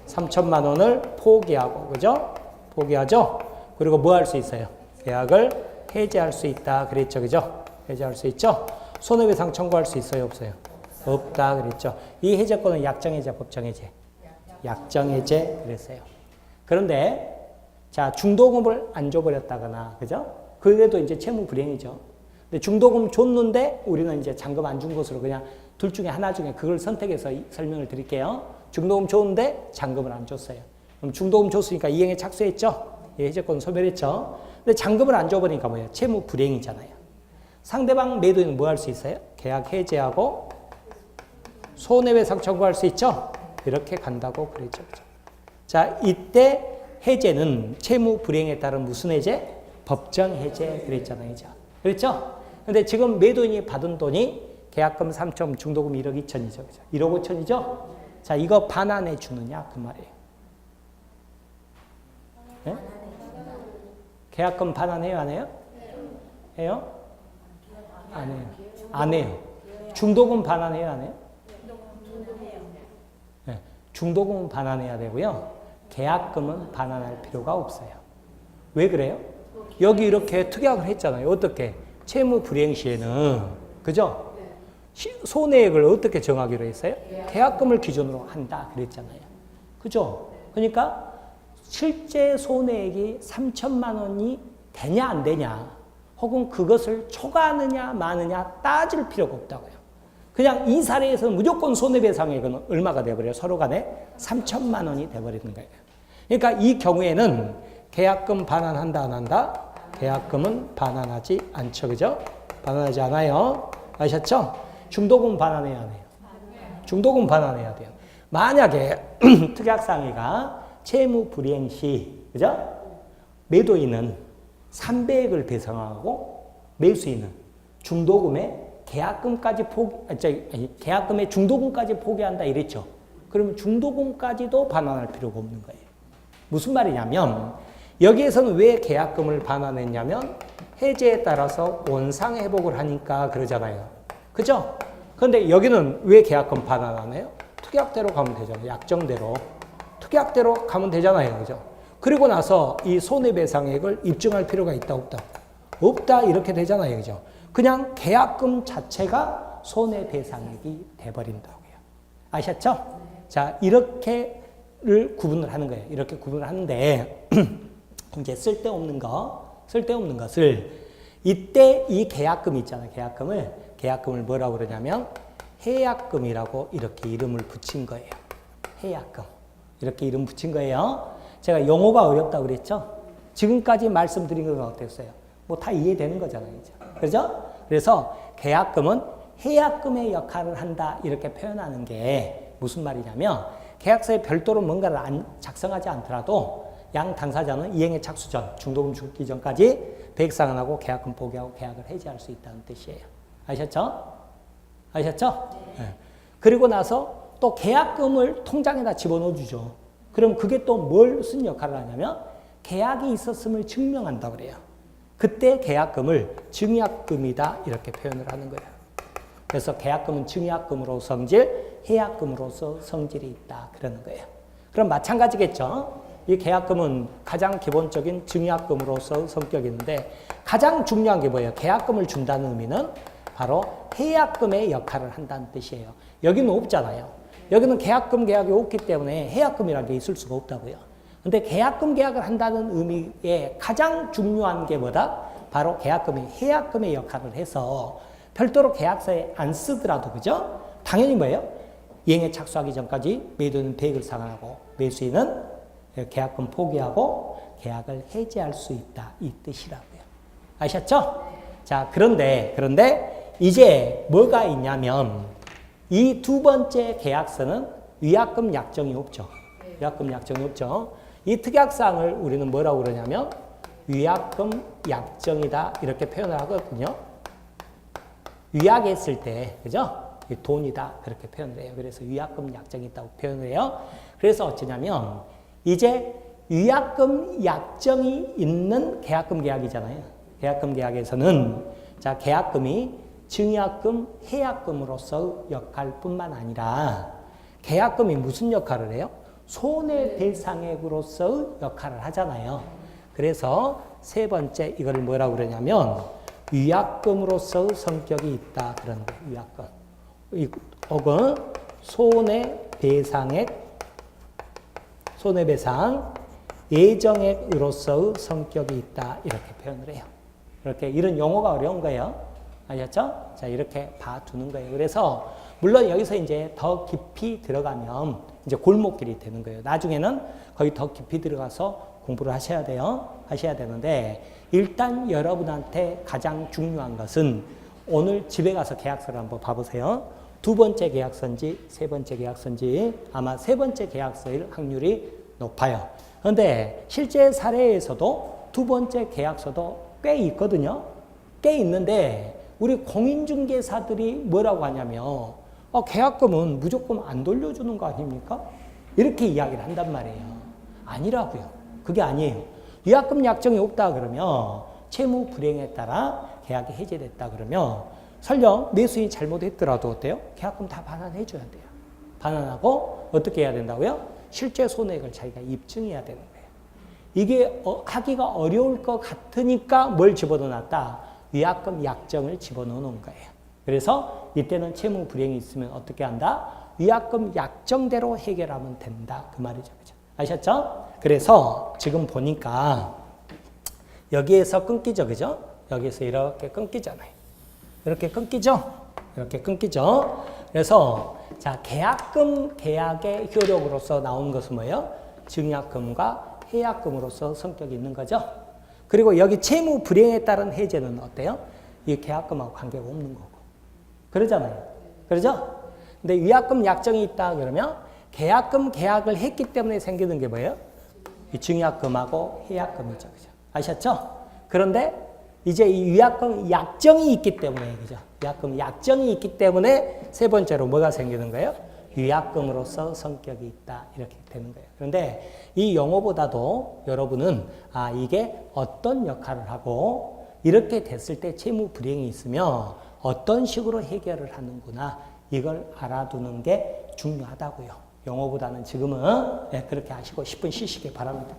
3천만 원을 포기하고 그죠? 포기하죠? 그리고 뭐 할 수 있어요? 계약을 해지할 수 있다 그랬죠? 그죠? 해지할 수 있죠? 손해배상 청구할 수 있어요? 없어요? 없다 그랬죠? 이 해제권은 약정해제, 법정해제? 약정해제 그랬어요. 그런데 자, 중도금을 안 줘버렸다거나, 그죠? 그래도 이제 채무 불이행이죠. 근데 중도금 줬는데 우리는 이제 잔금 안 준 것으로 그냥 둘 중에 하나 중에 그걸 선택해서 설명을 드릴게요. 중도금 줬는데 잔금을 안 줬어요. 그럼 중도금 줬으니까 이행에 착수했죠? 예, 해제권 소멸했죠? 근데 잔금을 안 줘버리니까 뭐예요? 채무 불이행이잖아요. 상대방 매도인은 뭐 할 수 있어요? 계약 해제하고 손해배상 청구할 수 있죠? 이렇게 간다고 그랬죠. 자, 이때 해제는 채무 불이행에 따른 무슨 해제? 법정 해제 그랬잖아요. 그죠? 그랬죠? 근데 지금 매도인이 받은 돈이 계약금 3천, 중도금 1억 2천이죠. 그죠? 1억 5천이죠? 자, 이거 반환해 주느냐 그 말이에요. 네? 계약금 반환해요, 안 해요? 해요? 안 해요. 안 해요. 중도금 반환해요, 안 해요? 네. 중도금은 반환해야 되고요. 계약금은 반환할 필요가 없어요. 왜 그래요? 여기 이렇게 특약을 했잖아요. 어떻게? 채무 불이행 시에는 그죠? 손해액을 어떻게 정하기로 했어요? 계약금을 기준으로 한다 그랬잖아요. 그죠? 그러니까 실제 손해액이 3천만 원이 되냐 안 되냐 혹은 그것을 초과하느냐 마느냐 따질 필요가 없다고요. 그냥 이 사례에서는 무조건 손해배상액은 얼마가 돼버려요? 서로 간에 3천만 원이 돼버리는 거예요. 그러니까 이 경우에는 계약금 반환한다 안 한다? 계약금은 반환하지 않죠. 그죠? 반환하지 않아요. 아셨죠? 중도금 반환해야 돼요. 중도금 반환해야 돼요. 만약에 특약상해가 채무 불이행 시, 그죠? 매도인은 300억을 배상하고 매수인은 중도금에 계약금까지 계약금의 중도금까지 포기한다 이랬죠. 그러면 중도금까지도 반환할 필요가 없는 거예요. 무슨 말이냐면 여기에서는 왜 계약금을 반환했냐면 해제에 따라서 원상회복을 하니까 그러잖아요. 그죠? 그런데 여기는 왜 계약금 반환 안 해요? 특약대로 가면 되잖아요. 약정대로. 특약대로 가면 되잖아요. 그죠? 그리고 나서 이 손해배상액을 입증할 필요가 있다 없다? 없다 이렇게 되잖아요. 그죠? 그냥 계약금 자체가 손해배상액이 돼버린다고요. 아셨죠? 자, 이렇게를 구분을 하는 거예요. 이렇게 구분을 하는데 이제 쓸데없는 것을 이때 이 계약금 있잖아요. 계약금을 뭐라고 그러냐면 해약금이라고 이렇게 이름을 붙인 거예요. 해약금. 이렇게 이름 붙인 거예요. 제가 용어가 어렵다고 그랬죠? 지금까지 말씀드린 건 어땠어요? 뭐 다 이해되는 거잖아요. 그죠? 그래서 계약금은 해약금의 역할을 한다 이렇게 표현하는 게 무슨 말이냐면 계약서에 별도로 뭔가를 작성하지 않더라도 양 당사자는 이행에 착수 전, 중도금 주기 전까지 배액상환하고 계약금 포기하고 계약을 해지할 수 있다는 뜻이에요. 아셨죠? 아셨죠? 네. 그리고 나서 또 계약금을 통장에다 집어넣어 주죠. 그럼 그게 또 무슨 역할을 하냐면 계약이 있었음을 증명한다고 그래요. 그때 계약금을 증약금이다 이렇게 표현을 하는 거예요. 그래서 계약금은 증약금으로 성질, 해약금으로서 성질이 있다 그러는 거예요. 그럼 마찬가지겠죠. 이 계약금은 가장 기본적인 증약금으로서 성격이 있는데 가장 중요한 게 뭐예요? 계약금을 준다는 의미는 바로 해약금의 역할을 한다는 뜻이에요. 여기는 없잖아요. 여기는 계약금 계약이 없기 때문에 해약금이라는 게 있을 수가 없다고요. 근데 계약금 계약을 한다는 의미의 가장 중요한 게 뭐다? 바로 계약금이 해약금의 역할을 해서 별도로 계약서에 안 쓰더라도 그죠? 당연히 뭐예요? 이행에 착수하기 전까지 매도인은 배액을 상환하고 매수인은 계약금 포기하고 계약을 해지할 수 있다 이 뜻이라고요. 아셨죠? 자, 그런데 이제 뭐가 있냐면 이 두 번째 계약서는 위약금 약정이 없죠. 위약금 약정이 없죠. 이 특약사항을 우리는 뭐라고 그러냐면 위약금 약정이다 이렇게 표현을 하거든요. 위약했을 때 그죠? 돈이다 그렇게 표현을 해요. 그래서 위약금 약정이 있다고 표현을 해요. 그래서 어쩌냐면 이제 위약금 약정이 있는 계약금 계약이잖아요. 계약금 계약에서는 자 계약금이 증약금, 해약금으로서 역할뿐만 아니라 계약금이 무슨 역할을 해요? 손해배상액으로서 역할을 하잖아요. 그래서 세 번째 이걸 뭐라고 그러냐면 위약금으로서 성격이 있다 그런 거예요. 위약금. 혹은 손해배상 예정액으로서의 성격이 있다 이렇게 표현을 해요. 이렇게 이런 용어가 어려운 거예요. 아셨죠? 자 이렇게 봐두는 거예요. 그래서 물론 여기서 이제 더 깊이 들어가면 이제 골목길이 되는 거예요. 나중에는 거의 더 깊이 들어가서 공부를 하셔야 돼요. 하셔야 되는데 일단 여러분한테 가장 중요한 것은 오늘 집에 가서 계약서를 한번 봐보세요. 두 번째 계약서인지 세 번째 계약서인지 아마 세 번째 계약서일 확률이 높아요. 그런데 실제 사례에서도 두 번째 계약서도 꽤 있거든요. 꽤 있는데 우리 공인중개사들이 뭐라고 하냐면 계약금은 무조건 안 돌려주는 거 아닙니까? 이렇게 이야기를 한단 말이에요. 아니라고요. 그게 아니에요. 위약금 약정이 없다 그러면 채무 불이행에 따라 계약이 해제됐다 그러면 설령 매수인이 잘못했더라도 어때요? 계약금 다 반환해 줘야 돼요. 반환하고 어떻게 해야 된다고요? 실제 손해액을 자기가 입증해야 되는 거예요. 이게 하기가 어려울 것 같으니까 뭘 집어넣었다? 위약금 약정을 집어넣는 거예요. 그래서 이때는 채무 불이행이 있으면 어떻게 한다? 위약금 약정대로 해결하면 된다. 그 말이죠. 그죠? 아셨죠? 그래서 지금 보니까 여기에서 끊기죠. 그죠? 여기에서 이렇게 끊기잖아요. 이렇게 끊기죠? 이렇게 끊기죠? 그래서 자 계약금 계약의 효력으로서 나온 것은 뭐예요? 증약금과 해약금으로서 성격이 있는 거죠. 그리고 여기 채무 불이행에 따른 해제는 어때요? 이 계약금하고 관계가 없는 거고. 그러잖아요. 그러죠? 근데 위약금 약정이 있다 그러면 계약금 계약을 했기 때문에 생기는 게 뭐예요? 이 증약금하고 해약금이죠. 그죠? 아셨죠? 그런데 이제 이 위약금 약정이 있기 때문에 그죠? 위약금 약정이 있기 때문에 세 번째로 뭐가 생기는 거예요? 위약금으로서 성격이 있다 이렇게 되는 거예요. 그런데 이 용어보다도 여러분은 이게 어떤 역할을 하고 이렇게 됐을 때 채무 불이행이 있으면 어떤 식으로 해결을 하는구나 이걸 알아두는 게 중요하다고요. 용어보다는 지금은 그렇게 하시고 10분 쉬시기 바랍니다.